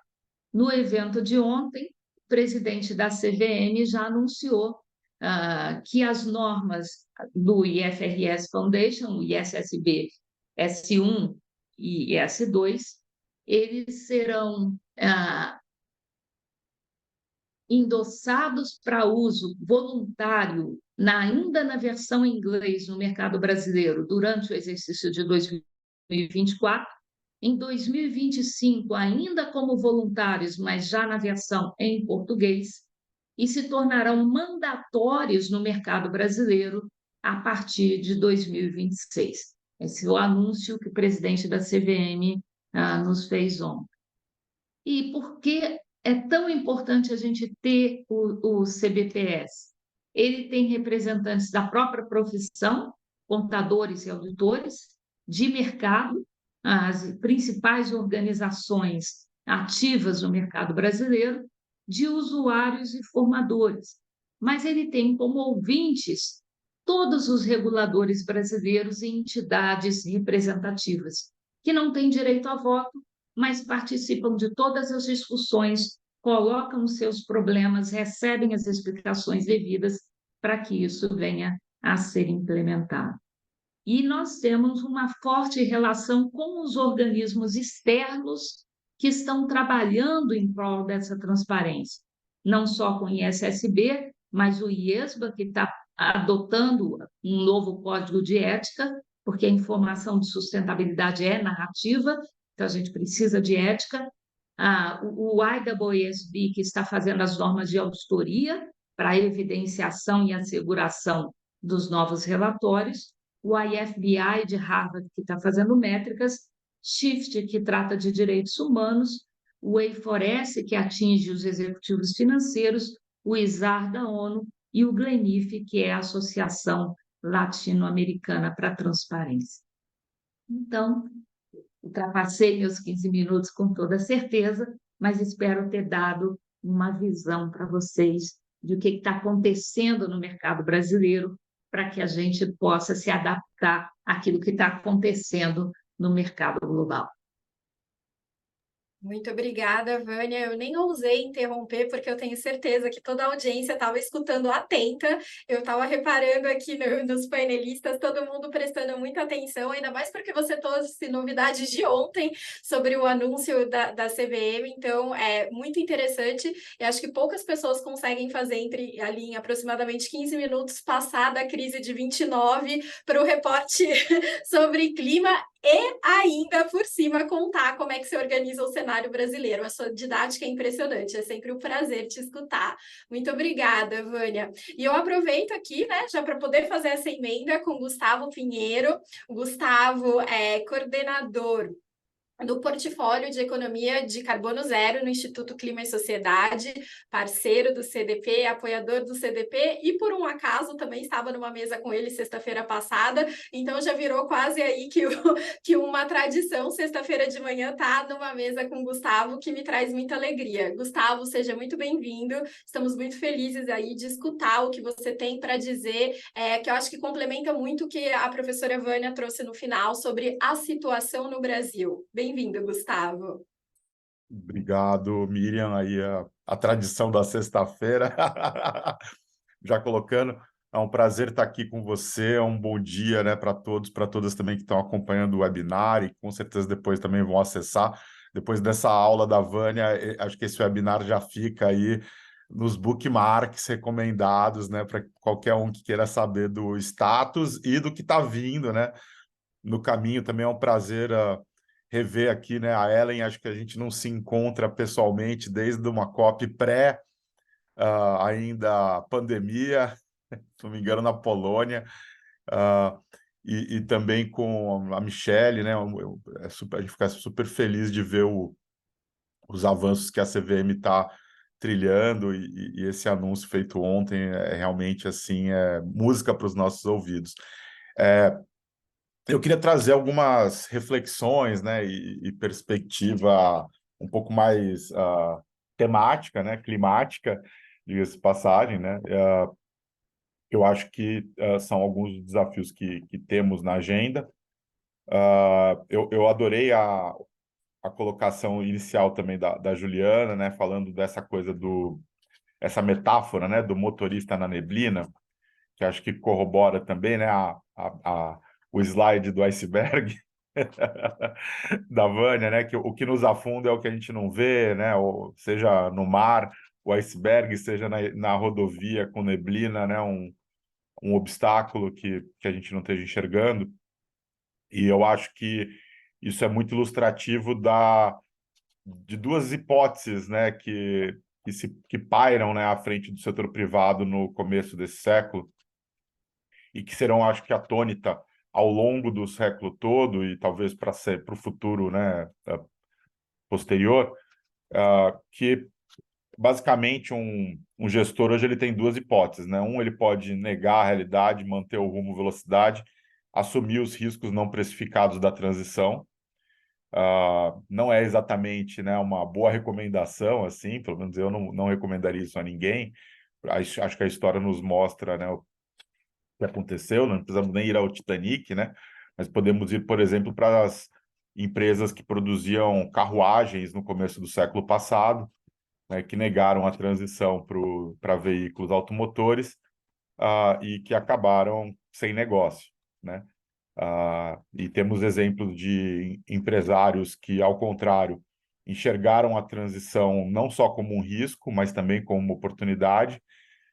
No evento de ontem, o presidente da CVM já anunciou que as normas do IFRS Foundation, o ISSB S1 e S2, eles serão endossados para uso voluntário, ainda na versão em inglês no mercado brasileiro, durante o exercício de 2024. Em 2025, ainda como voluntários, mas já na versão em português, e se tornarão mandatórios no mercado brasileiro a partir de 2026. Esse é o anúncio que o presidente da CVM nos fez ontem. E por que é tão importante a gente ter o CBPS? Ele tem representantes da própria profissão, contadores e auditores, de mercado, as principais organizações ativas no mercado brasileiro, de usuários e formadores. Mas ele tem como ouvintes todos os reguladores brasileiros e entidades representativas, que não têm direito a voto, mas participam de todas as discussões, colocam os seus problemas, recebem as explicações devidas para que isso venha a ser implementado. E nós temos uma forte relação com os organismos externos que estão trabalhando em prol dessa transparência, não só com o ISSB, mas o IESBA, que está adotando um novo código de ética, porque a informação de sustentabilidade é narrativa, então a gente precisa de ética. O IAASB, que está fazendo as normas de auditoria para a evidenciação e asseguração dos novos relatórios, o IFBI de Harvard, que está fazendo métricas, SHIFT, que trata de direitos humanos, o A4S, que atinge os executivos financeiros, o ISAR da ONU e o GLENIF, que é a Associação Latino-Americana para a Transparência. Então, ultrapassei meus 15 minutos com toda certeza, mas espero ter dado uma visão para vocês de o que está acontecendo no mercado brasileiro, para que a gente possa se adaptar àquilo que está acontecendo no mercado global. Muito obrigada, Vânia. Eu nem ousei interromper, porque eu tenho certeza que toda a audiência estava escutando atenta. Eu estava reparando aqui nos painelistas, todo mundo prestando muita atenção, ainda mais porque você trouxe novidades de ontem sobre o anúncio da CVM, então é muito interessante. E acho que poucas pessoas conseguem fazer ali em aproximadamente 15 minutos passar da crise de 29 para o reporte sobre clima e ainda por cima contar como é que se organiza o cenário brasileiro. A sua didática é impressionante, é sempre um prazer te escutar. Muito obrigada, Vânia. E eu aproveito aqui, né, já para poder fazer essa emenda com o Gustavo Pinheiro. O Gustavo é coordenador do portfólio de economia de carbono zero no Instituto Clima e Sociedade, parceiro do CDP, apoiador do CDP, e por um acaso também estava numa mesa com ele sexta-feira passada, então já virou quase aí que uma tradição, sexta-feira de manhã tá numa mesa com o Gustavo, que me traz muita alegria. Gustavo, seja muito bem-vindo, estamos muito felizes aí de escutar o que você tem para dizer, que eu acho que complementa muito o que a professora Vânia trouxe no final sobre a situação no Brasil. Bem-vindo, Gustavo. Obrigado, Miriam. Aí a tradição da sexta-feira, já colocando. É um prazer estar aqui com você. É um bom dia, né, para todos, para todas também que estão acompanhando o webinar e com certeza depois também vão acessar. Depois dessa aula da Vânia, acho que esse webinar já fica aí nos bookmarks recomendados, né, para qualquer um que queira saber do status e do que está vindo, né, no caminho. Também é um prazer rever aqui, né, a Ellen. Acho que a gente não se encontra pessoalmente desde uma COP pré, ainda pandemia, se não me engano, na Polônia, e também com a Michelle, né? A gente fica super feliz de ver os avanços que a CVM está trilhando, e esse anúncio feito ontem é realmente assim, música para os nossos ouvidos. Eu queria trazer algumas reflexões, né, e perspectiva um pouco mais temática, né, climática, diga-se de passagem, né. Eu acho que são alguns dos desafios que temos na agenda. Eu adorei a colocação inicial também da Juliana, né, falando dessa coisa essa metáfora, né, do motorista na neblina, que acho que corrobora também, né, o slide do iceberg da Vânia, né, que o que nos afunda é o que a gente não vê, né, ou seja no mar, o iceberg, seja na rodovia com neblina, né, um obstáculo que a gente não esteja enxergando. E eu acho que isso é muito ilustrativo de duas hipóteses, né, que pairam, né, à frente do setor privado no começo desse século, e que serão, acho que, a tônica ao longo do século todo, e talvez para o futuro, né, posterior, que basicamente um gestor hoje ele tem duas hipóteses, né? Ele pode negar a realidade, manter o rumo, velocidade, assumir os riscos não precificados da transição. Não é exatamente, né, uma boa recomendação, assim, pelo menos eu não recomendaria isso a ninguém. Acho que a história nos mostra, né, o que aconteceu. Não precisamos nem ir ao Titanic, né? Mas podemos ir, por exemplo, para as empresas que produziam carruagens no começo do século passado, né, que negaram a transição para veículos automotores, e que acabaram sem negócio, né? E temos exemplos de empresários que, ao contrário, enxergaram a transição não só como um risco, mas também como uma oportunidade,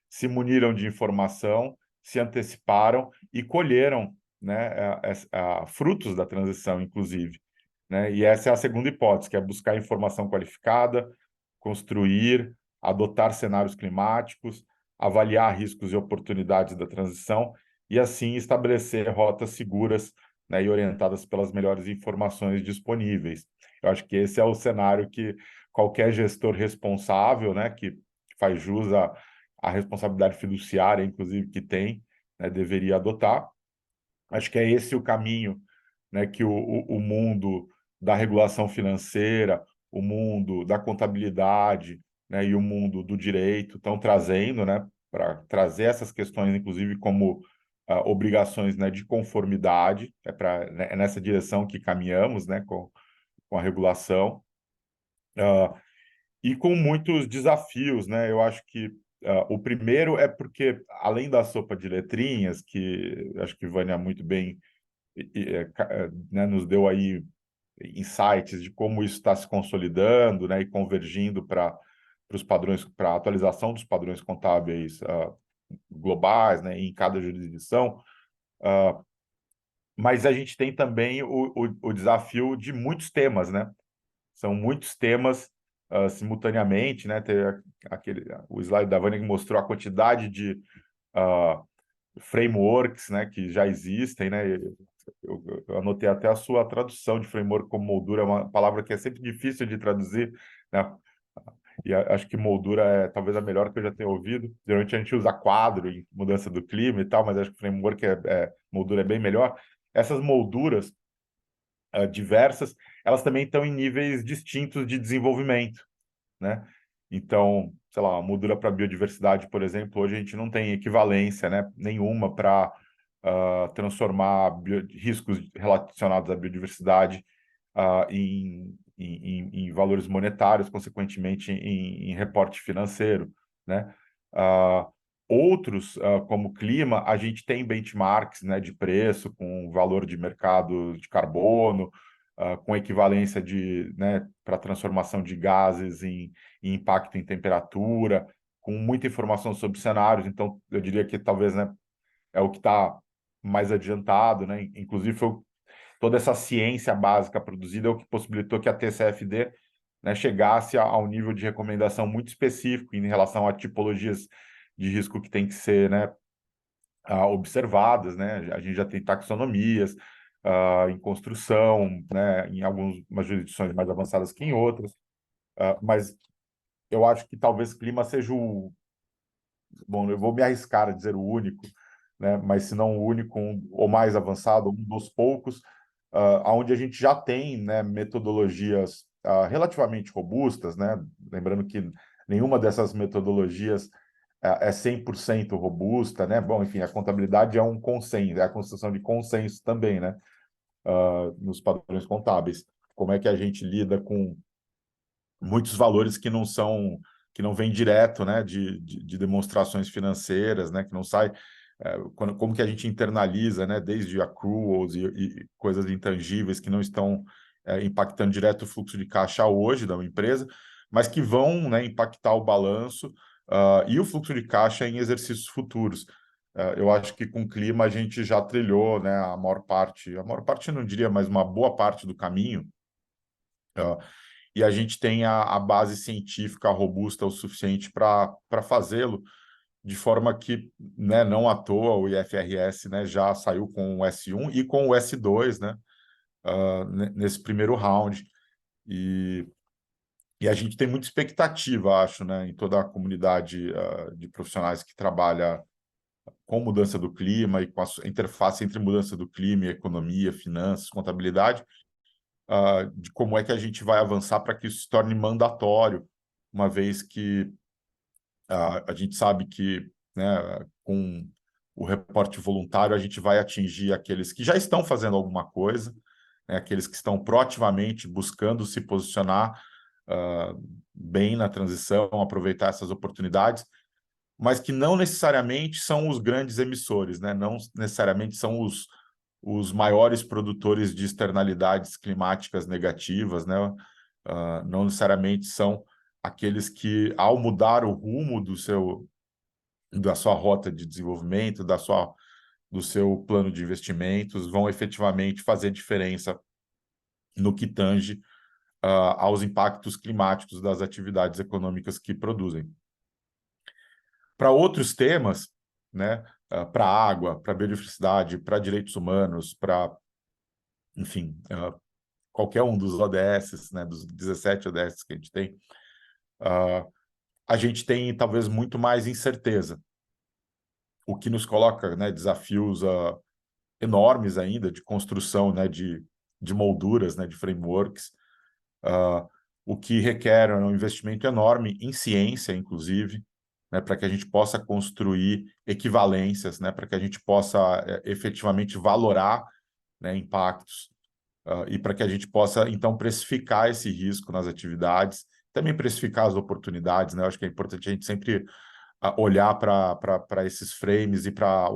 se muniram de informação, se anteciparam e colheram, né, frutos da transição, inclusive, né? E essa é a segunda hipótese, que é buscar informação qualificada, construir, adotar cenários climáticos, avaliar riscos e oportunidades da transição e, assim, estabelecer rotas seguras, né, e orientadas pelas melhores informações disponíveis. Eu acho que esse é o cenário que qualquer gestor responsável, né, que faz jus à responsabilidade fiduciária, inclusive, que tem, né, deveria adotar. Acho que é esse o caminho, né, que o mundo da regulação financeira, o mundo da contabilidade, né, e o mundo do direito estão trazendo, né, para trazer essas questões, inclusive, como obrigações, né, de conformidade. É nessa direção que caminhamos, né, com a regulação. E com muitos desafios, né? Eu acho que o primeiro é porque, além da sopa de letrinhas, que acho que Vânia muito bem né, nos deu aí insights de como isso está se consolidando, né, e convergindo para os padrões, para a atualização dos padrões contábeis globais, né, em cada jurisdição. Mas a gente tem também o desafio de muitos temas, né? São muitos temas simultaneamente, né? O slide da Vânia que mostrou a quantidade de frameworks, né, que já existem, né? Eu anotei até a sua tradução de framework como moldura, é uma palavra que é sempre difícil de traduzir, né? E acho que moldura é talvez a melhor que eu já tenha ouvido. Geralmente a gente usa quadro em mudança do clima e tal, mas acho que framework moldura é bem melhor. Essas molduras diversas, elas também estão em níveis distintos de desenvolvimento, né? Então, sei lá, a moldura para biodiversidade, por exemplo, hoje a gente não tem equivalência, né, nenhuma para transformar riscos relacionados à biodiversidade em valores monetários, consequentemente em reporte financeiro, né? Outros, como clima, a gente tem benchmarks, né, de preço com valor de mercado de carbono, com equivalência né, para transformação de gases em impacto em temperatura, com muita informação sobre cenários. Então, eu diria que talvez, né, é o que está mais adiantado, né? Inclusive, estou toda essa ciência básica produzida é o que possibilitou que a TCFD, né, chegasse ao nível de recomendação muito específico em relação a tipologias de risco que tem que ser, né, observadas, né? A gente já tem taxonomias em construção, né, em algumas jurisdições mais avançadas que em outras, mas eu acho que talvez clima seja bom, eu vou me arriscar a dizer o único, né, mas se não o único, ou mais avançado, um dos poucos, onde a gente já tem, né, metodologias relativamente robustas, né, lembrando que nenhuma dessas metodologias é 100% robusta, né? Bom, enfim, a contabilidade é um consenso, é a construção de consenso também, né? Nos padrões contábeis. Como é que a gente lida com muitos valores que não vêm direto, né? De demonstrações financeiras, né? Que não sai. Como que a gente internaliza, né? Desde accruals e coisas intangíveis que não estão impactando direto o fluxo de caixa hoje da empresa, mas que vão, né, impactar o balanço e o fluxo de caixa em exercícios futuros. Eu acho que com o clima a gente já trilhou, né, a maior parte eu não diria, mas uma boa parte do caminho, e a gente tem a base científica robusta o suficiente para fazê-lo, de forma que, né, não à toa o IFRS, né, já saiu com o S1 e com o S2, né, nesse primeiro round. E a gente tem muita expectativa, acho, né, em toda a comunidade de profissionais que trabalha com mudança do clima e com a interface entre mudança do clima e economia, finanças, contabilidade, de como é que a gente vai avançar para que isso se torne mandatório, uma vez que a gente sabe que, né, com o reporte voluntário a gente vai atingir aqueles que já estão fazendo alguma coisa, né, aqueles que estão proativamente buscando se posicionar bem na transição, aproveitar essas oportunidades, mas que não necessariamente são os grandes emissores, né? Não necessariamente são os maiores produtores de externalidades climáticas negativas, né? Não necessariamente são aqueles que, ao mudar o rumo da sua rota de desenvolvimento, do seu plano de investimentos, vão efetivamente fazer diferença no que tange aos impactos climáticos das atividades econômicas que produzem. Para outros temas, né, para água, para biodiversidade, para direitos humanos, para, enfim, qualquer um dos ODS, né, dos 17 ODS que a gente tem talvez muito mais incerteza, o que nos coloca, né, desafios enormes ainda de construção, né, de molduras, né, de frameworks, o que requer um investimento enorme em ciência, inclusive, né, para que a gente possa construir equivalências, né, para que a gente possa efetivamente valorar, né, impactos, e para que a gente possa, então, precificar esse risco nas atividades, também precificar as oportunidades, né? Eu acho que é importante a gente sempre olhar para esses frames e para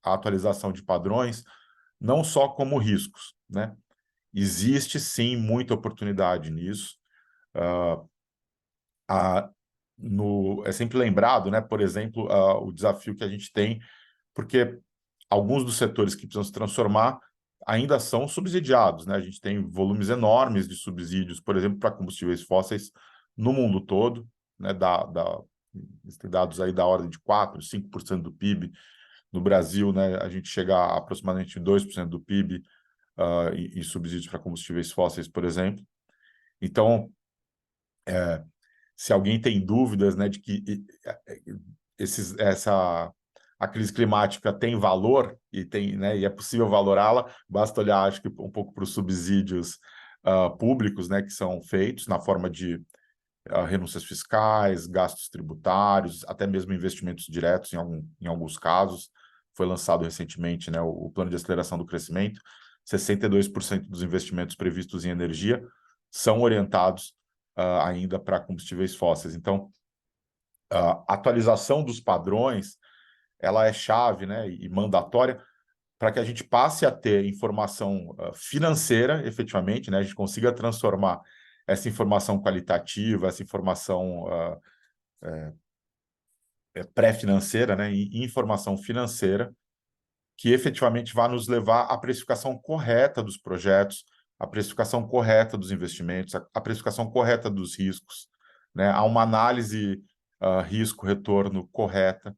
a atualização de padrões, não só como riscos, né? Existe, sim, muita oportunidade nisso. É sempre lembrado, né, por exemplo, o desafio que a gente tem, porque alguns dos setores que precisam se transformar ainda são subsidiados, né? A gente tem volumes enormes de subsídios, por exemplo, para combustíveis fósseis no mundo todo, né? Tem dados aí da ordem de 4%, 5% do PIB. No Brasil, né, a gente chega a aproximadamente 2% do PIB em subsídios para combustíveis fósseis, por exemplo. Então, se alguém tem dúvidas, né, de que a crise climática tem valor né, e é possível valorá-la, basta olhar, acho que, um pouco para os subsídios públicos, né, que são feitos na forma de renúncias fiscais, gastos tributários, até mesmo investimentos diretos em alguns casos. Foi lançado recentemente, né, o Plano de Aceleração do Crescimento. 62% dos investimentos previstos em energia são orientados ainda para combustíveis fósseis. Então, a atualização dos padrões, ela é chave, né, e mandatória para que a gente passe a ter informação financeira, efetivamente, né, a gente consiga transformar essa informação qualitativa, essa informação pré-financeira, né, em informação financeira, que efetivamente vai nos levar à precificação correta dos projetos, à precificação correta dos investimentos, à precificação correta dos riscos, né? A uma análise risco-retorno correta,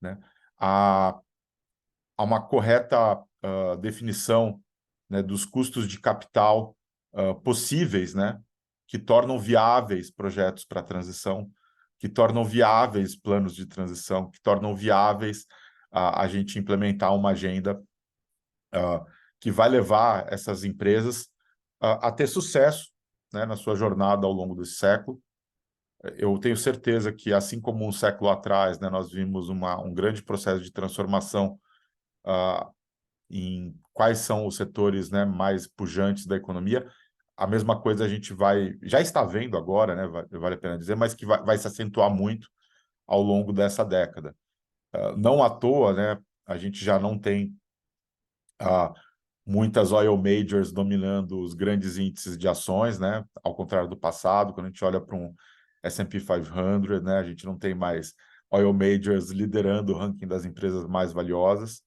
né? A uma correta definição, né, dos custos de capital possíveis, né, que tornam viáveis projetos para transição, que tornam viáveis planos de transição, que tornam viáveis a gente implementar uma agenda que vai levar essas empresas a ter sucesso, né, na sua jornada ao longo desse século. Eu tenho certeza que, assim como um século atrás, né, nós vimos um grande processo de transformação em quais são os setores, né, mais pujantes da economia. A mesma coisa a gente já está vendo agora, né, vale a pena dizer, mas que vai se acentuar muito ao longo dessa década. Não à toa, né, a gente já não tem muitas oil majors dominando os grandes índices de ações, né, ao contrário do passado, quando a gente olha para um S&P 500, né, a gente não tem mais oil majors liderando o ranking das empresas mais valiosas.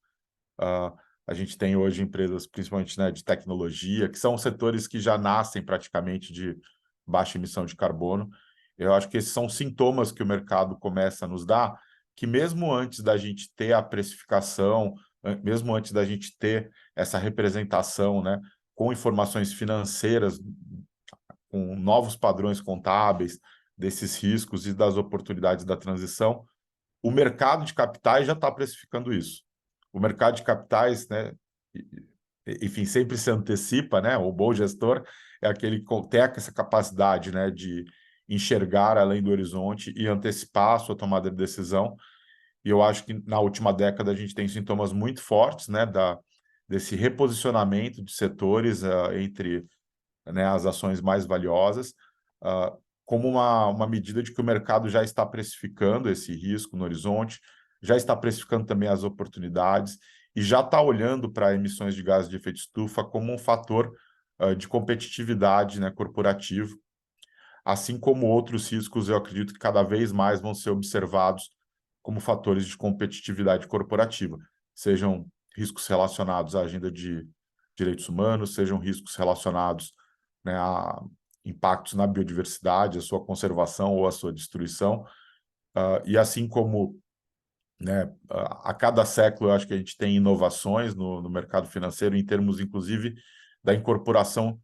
A gente tem hoje empresas, principalmente, né, de tecnologia, que são setores que já nascem praticamente de baixa emissão de carbono. Eu acho que esses são sintomas que o mercado começa a nos dar, que mesmo antes da gente ter a precificação, mesmo antes da gente ter essa representação, né, com informações financeiras, com novos padrões contábeis desses riscos e das oportunidades da transição, o mercado de capitais já está precificando isso. O mercado de capitais, né, enfim, sempre se antecipa, né? O bom gestor é aquele que tem essa capacidade, né, de enxergar além do horizonte e antecipar a sua tomada de decisão. E eu acho que na última década a gente tem sintomas muito fortes, né, desse reposicionamento de setores entre, né, as ações mais valiosas, como uma medida de que o mercado já está precificando esse risco no horizonte, já está precificando também as oportunidades e já está olhando para emissões de gases de efeito estufa como um fator de competitividade, né, corporativo, assim como outros riscos, eu acredito que cada vez mais vão ser observados como fatores de competitividade corporativa, sejam riscos relacionados à agenda de direitos humanos, sejam riscos relacionados, né, a impactos na biodiversidade, a sua conservação ou a sua destruição, e assim como, né, a cada século eu acho que a gente tem inovações no mercado financeiro em termos, inclusive, da incorporação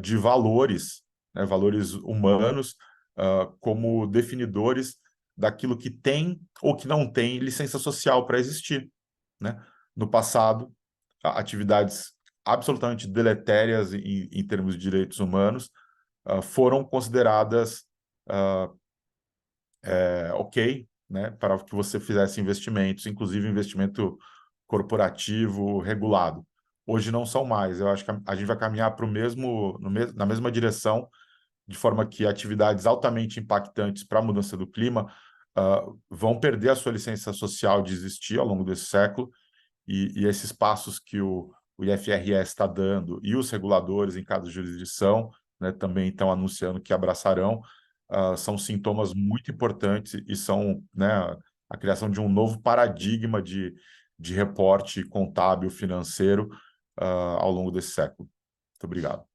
de valores, né, valores humanos, como definidores daquilo que tem ou que não tem licença social para existir, né? No passado, atividades absolutamente deletérias em termos de direitos humanos foram consideradas ok, né, para que você fizesse investimentos, inclusive investimento corporativo regulado. Hoje não são mais. Eu acho que a gente vai caminhar para na mesma direção, de forma que atividades altamente impactantes para a mudança do clima vão perder a sua licença social de existir ao longo desse século, e esses passos que o IFRS está dando e os reguladores em cada jurisdição, né, também estão anunciando que abraçarão, são sintomas muito importantes e são, né, a criação de um novo paradigma de reporte contábil financeiro ao longo desse século. Muito obrigado.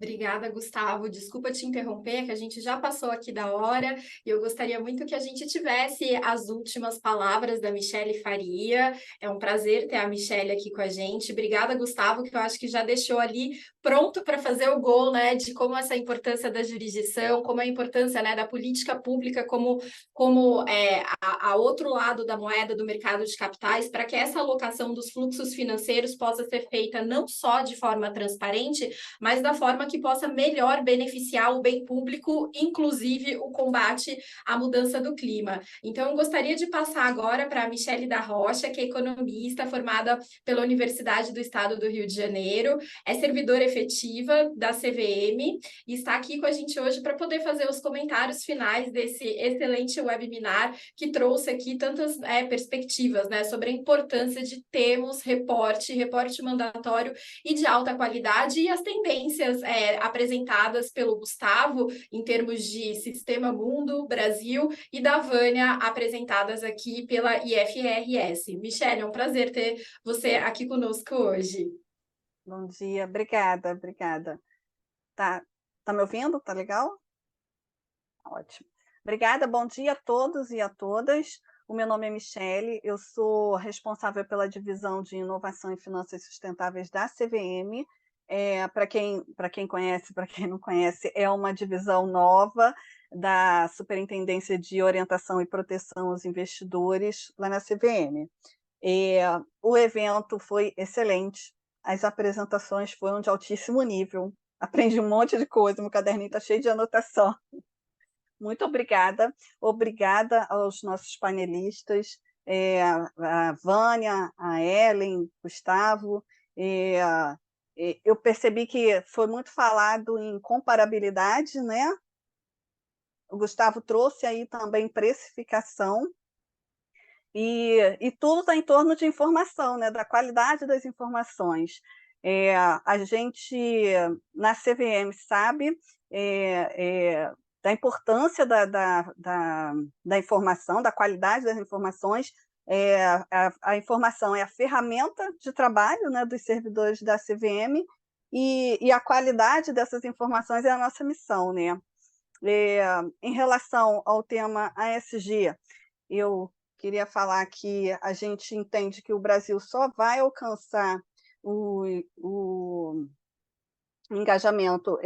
Obrigada, Gustavo. Desculpa te interromper, que a gente já passou aqui da hora e eu gostaria muito que a gente tivesse as últimas palavras da Michele Faria. É um prazer ter a Michele aqui com a gente. Obrigada, Gustavo, que eu acho que já deixou ali pronto para fazer o gol, né, de como essa importância da jurisdição, como a importância, né, da política pública como a outro lado da moeda do mercado de capitais, para que essa alocação dos fluxos financeiros possa ser feita não só de forma transparente, mas da forma que possa melhor beneficiar o bem público, inclusive o combate à mudança do clima. Então, eu gostaria de passar agora para a Michele da Rocha, que é economista formada pela Universidade do Estado do Rio de Janeiro, é servidora efetiva da CVM e está aqui com a gente hoje para poder fazer os comentários finais desse excelente webinar que trouxe aqui tantas perspectivas, né, sobre a importância de termos reporte mandatório e de alta qualidade e as tendências apresentadas pelo Gustavo em termos de Sistema Mundo, Brasil e da Vânia apresentadas aqui pela IFRS. Michele, é um prazer ter você aqui conosco hoje. Bom dia, obrigada. Tá me ouvindo? Tá legal? Ótimo. Obrigada, bom dia a todos e a todas. O meu nome é Michele, eu sou responsável pela divisão de Inovação e Finanças Sustentáveis da CVM. Para quem conhece, para quem não conhece, é uma divisão nova da Superintendência de Orientação e Proteção aos Investidores lá na CVM. O evento foi excelente, as apresentações foram de altíssimo nível, aprendi um monte de coisa, meu caderninho está cheio de anotação. Muito obrigada aos nossos panelistas, a Vânia, a Ellen, Gustavo. Eu percebi que foi muito falado em comparabilidade, né? O Gustavo trouxe aí também precificação, e tudo está em torno de informação, né? Da qualidade das informações. A gente, na CVM, sabe da importância da informação, da qualidade das informações. A informação é a ferramenta de trabalho, né, dos servidores da CVM, e a qualidade dessas informações é a nossa missão, né? Em relação ao tema ASG, eu queria falar que a gente entende que o Brasil só vai alcançar o engajamento,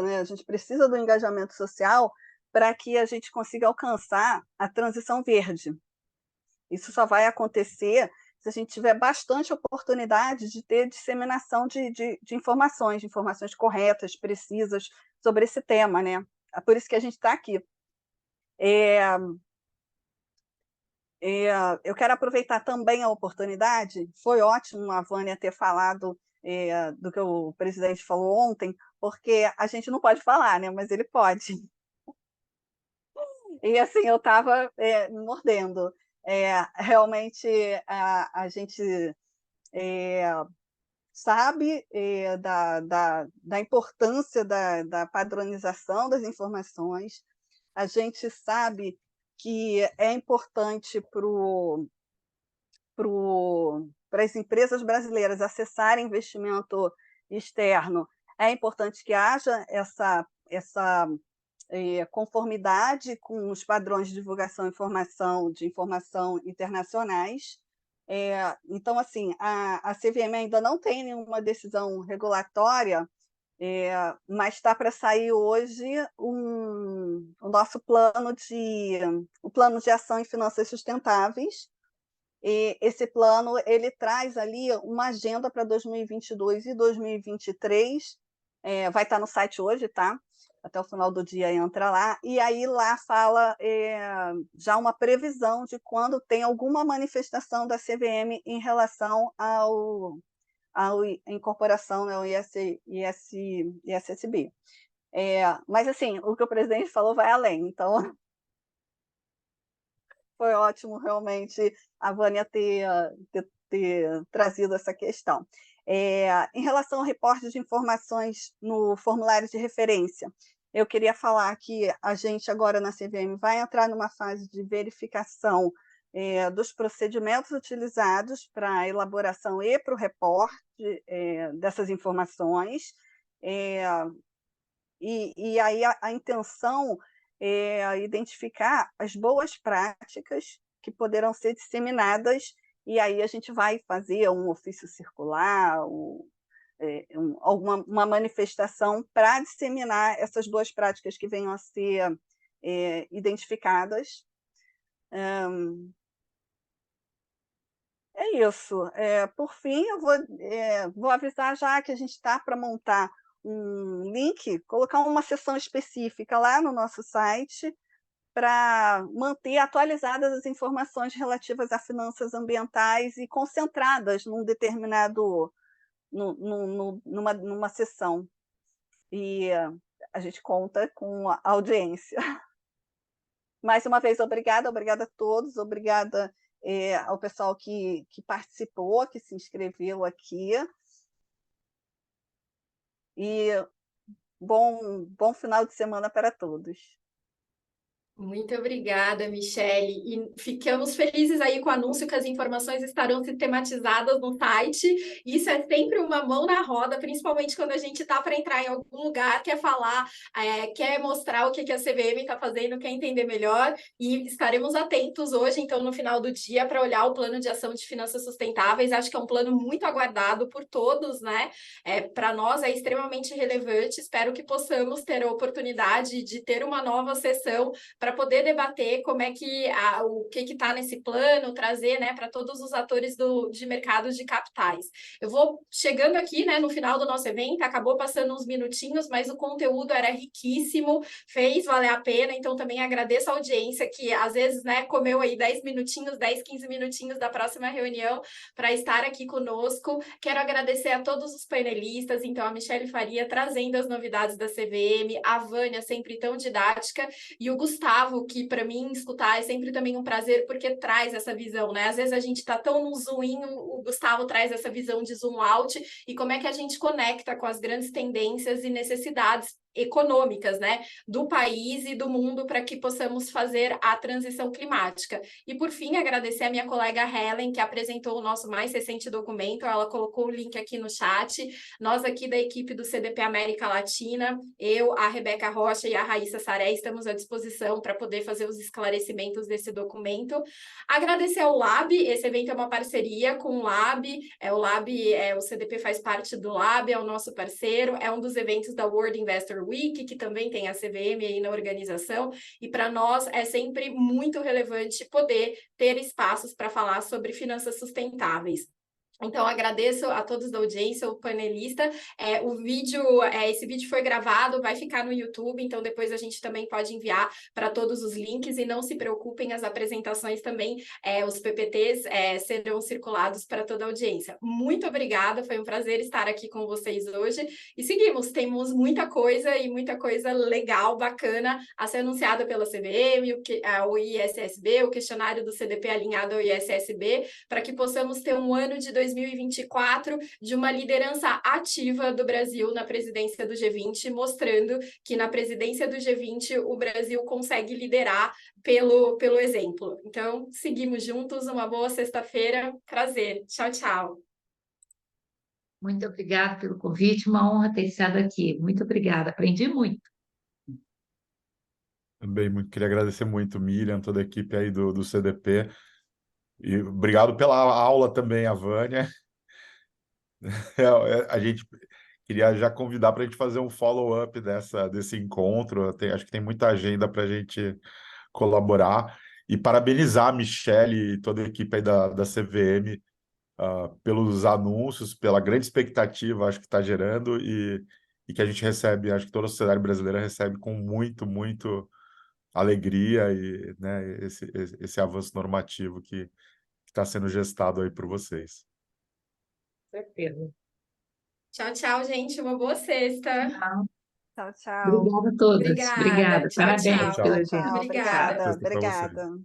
né? A gente precisa do engajamento social para que a gente consiga alcançar a transição verde. Isso só vai acontecer se a gente tiver bastante oportunidade de ter disseminação de informações corretas, precisas sobre esse tema, né? É por isso que a gente está aqui. Eu quero aproveitar também a oportunidade, foi ótimo a Vânia ter falado do que o presidente falou ontem, porque a gente não pode falar, né? Mas ele pode. E assim, eu estava me mordendo. Realmente, a gente sabe da importância da padronização das informações, a gente sabe que é importante para as empresas brasileiras acessarem investimento externo, é importante que haja essa conformidade com os padrões de divulgação de informação internacionais. Então, assim, a CVM ainda não tem nenhuma decisão regulatória, mas está para sair hoje o nosso plano de ação em finanças sustentáveis. E esse plano ele traz ali uma agenda para 2022 e 2023, vai estar no site hoje, tá? Até o final do dia entra lá, e aí lá fala já uma previsão de quando tem alguma manifestação da CVM em relação à incorporação, né, ao ISSB. Mas, assim, o que o presidente falou vai além, então foi ótimo realmente a Vânia ter trazido essa questão. Em relação ao reporte de informações no formulário de referência, eu queria falar que a gente agora na CVM vai entrar numa fase de verificação dos procedimentos utilizados para a elaboração e para o reporte dessas informações, e aí a intenção é identificar as boas práticas que poderão ser disseminadas, e aí a gente vai fazer um ofício circular, uma manifestação para disseminar essas boas práticas que venham a ser identificadas. É isso. Por fim, eu vou avisar já que a gente está para montar um link, colocar uma seção específica lá no nosso site para manter atualizadas as informações relativas a finanças ambientais e concentradas num determinado numa sessão. E a gente conta com a audiência. Mais uma vez, obrigada a todos, obrigada ao pessoal que participou, que se inscreveu aqui. E bom final de semana para todos. Muito obrigada, Michele. E ficamos felizes aí com o anúncio que as informações estarão sistematizadas no site. Isso é sempre uma mão na roda, principalmente quando a gente está para entrar em algum lugar, quer falar, quer mostrar o que a CVM está fazendo, quer entender melhor. E estaremos atentos hoje, então, no final do dia, para olhar o plano de ação de finanças sustentáveis. Acho que é um plano muito aguardado por todos, né? Para nós é extremamente relevante. Espero que possamos ter a oportunidade de ter uma nova sessão para poder debater como é que o que está nesse plano, trazer, né, para todos os atores de mercados de capitais. Eu vou chegando aqui, né, no final do nosso evento, acabou passando uns minutinhos, mas o conteúdo era riquíssimo, fez valer a pena, então também agradeço a audiência que às vezes, né, comeu aí 10 minutinhos, 10, 15 minutinhos da próxima reunião para estar aqui conosco. Quero agradecer a todos os painelistas, então a Michele Faria trazendo as novidades da CVM, a Vânia sempre tão didática e o Gustavo, que para mim escutar é sempre também um prazer, porque traz essa visão, né? Às vezes a gente está tão no zoom in, o Gustavo traz essa visão de zoom out, e como é que a gente conecta com as grandes tendências e necessidades econômicas, né, do país e do mundo para que possamos fazer a transição climática. E por fim, agradecer a minha colega Helen, que apresentou o nosso mais recente documento, ela colocou o link aqui no chat. Nós aqui da equipe do CDP América Latina, eu, a Rebeca Rocha e a Raíssa Saré estamos à disposição para poder fazer os esclarecimentos desse documento. Agradecer ao Lab, esse evento é uma parceria com o Lab, o CDP faz parte do Lab, é o nosso parceiro, é um dos eventos da World Investor Week, que também tem a CVM aí na organização, e para nós é sempre muito relevante poder ter espaços para falar sobre finanças sustentáveis. Então, agradeço a todos da audiência, o panelista. Esse vídeo foi gravado, vai ficar no YouTube, então depois a gente também pode enviar para todos os links, e não se preocupem, as apresentações também, os PPTs serão circulados para toda a audiência. Muito obrigada, foi um prazer estar aqui com vocês hoje, e seguimos, temos muita coisa legal, bacana, a ser anunciada pela CVM, o ISSB, o questionário do CDP alinhado ao ISSB, para que possamos ter um ano de 2024 de uma liderança ativa do Brasil na presidência do G20, mostrando que na presidência do G20 o Brasil consegue liderar pelo exemplo. Então, seguimos juntos, uma boa sexta-feira, prazer. Tchau, tchau. Muito obrigada pelo convite, uma honra ter estado aqui. Muito obrigada, aprendi muito. Também queria agradecer muito, Miriam, toda a equipe aí do CDP. E obrigado pela aula também, a Vânia. A gente queria já convidar para a gente fazer um follow-up desse encontro. Acho que tem muita agenda para a gente colaborar. E parabenizar a Michele e toda a equipe aí da CVM pelos anúncios, pela grande expectativa, acho que está gerando, e que a gente recebe, acho que toda a sociedade brasileira recebe com muito alegria, e, né, esse avanço normativo que está sendo gestado aí por vocês. Certeza. Tchau, tchau, gente. Uma boa sexta. Tchau, tchau. Obrigada a todos. Obrigada. Obrigada. Tchau, Parabéns tchau. pela Tchau, agenda. Obrigada. obrigada. Obrigada.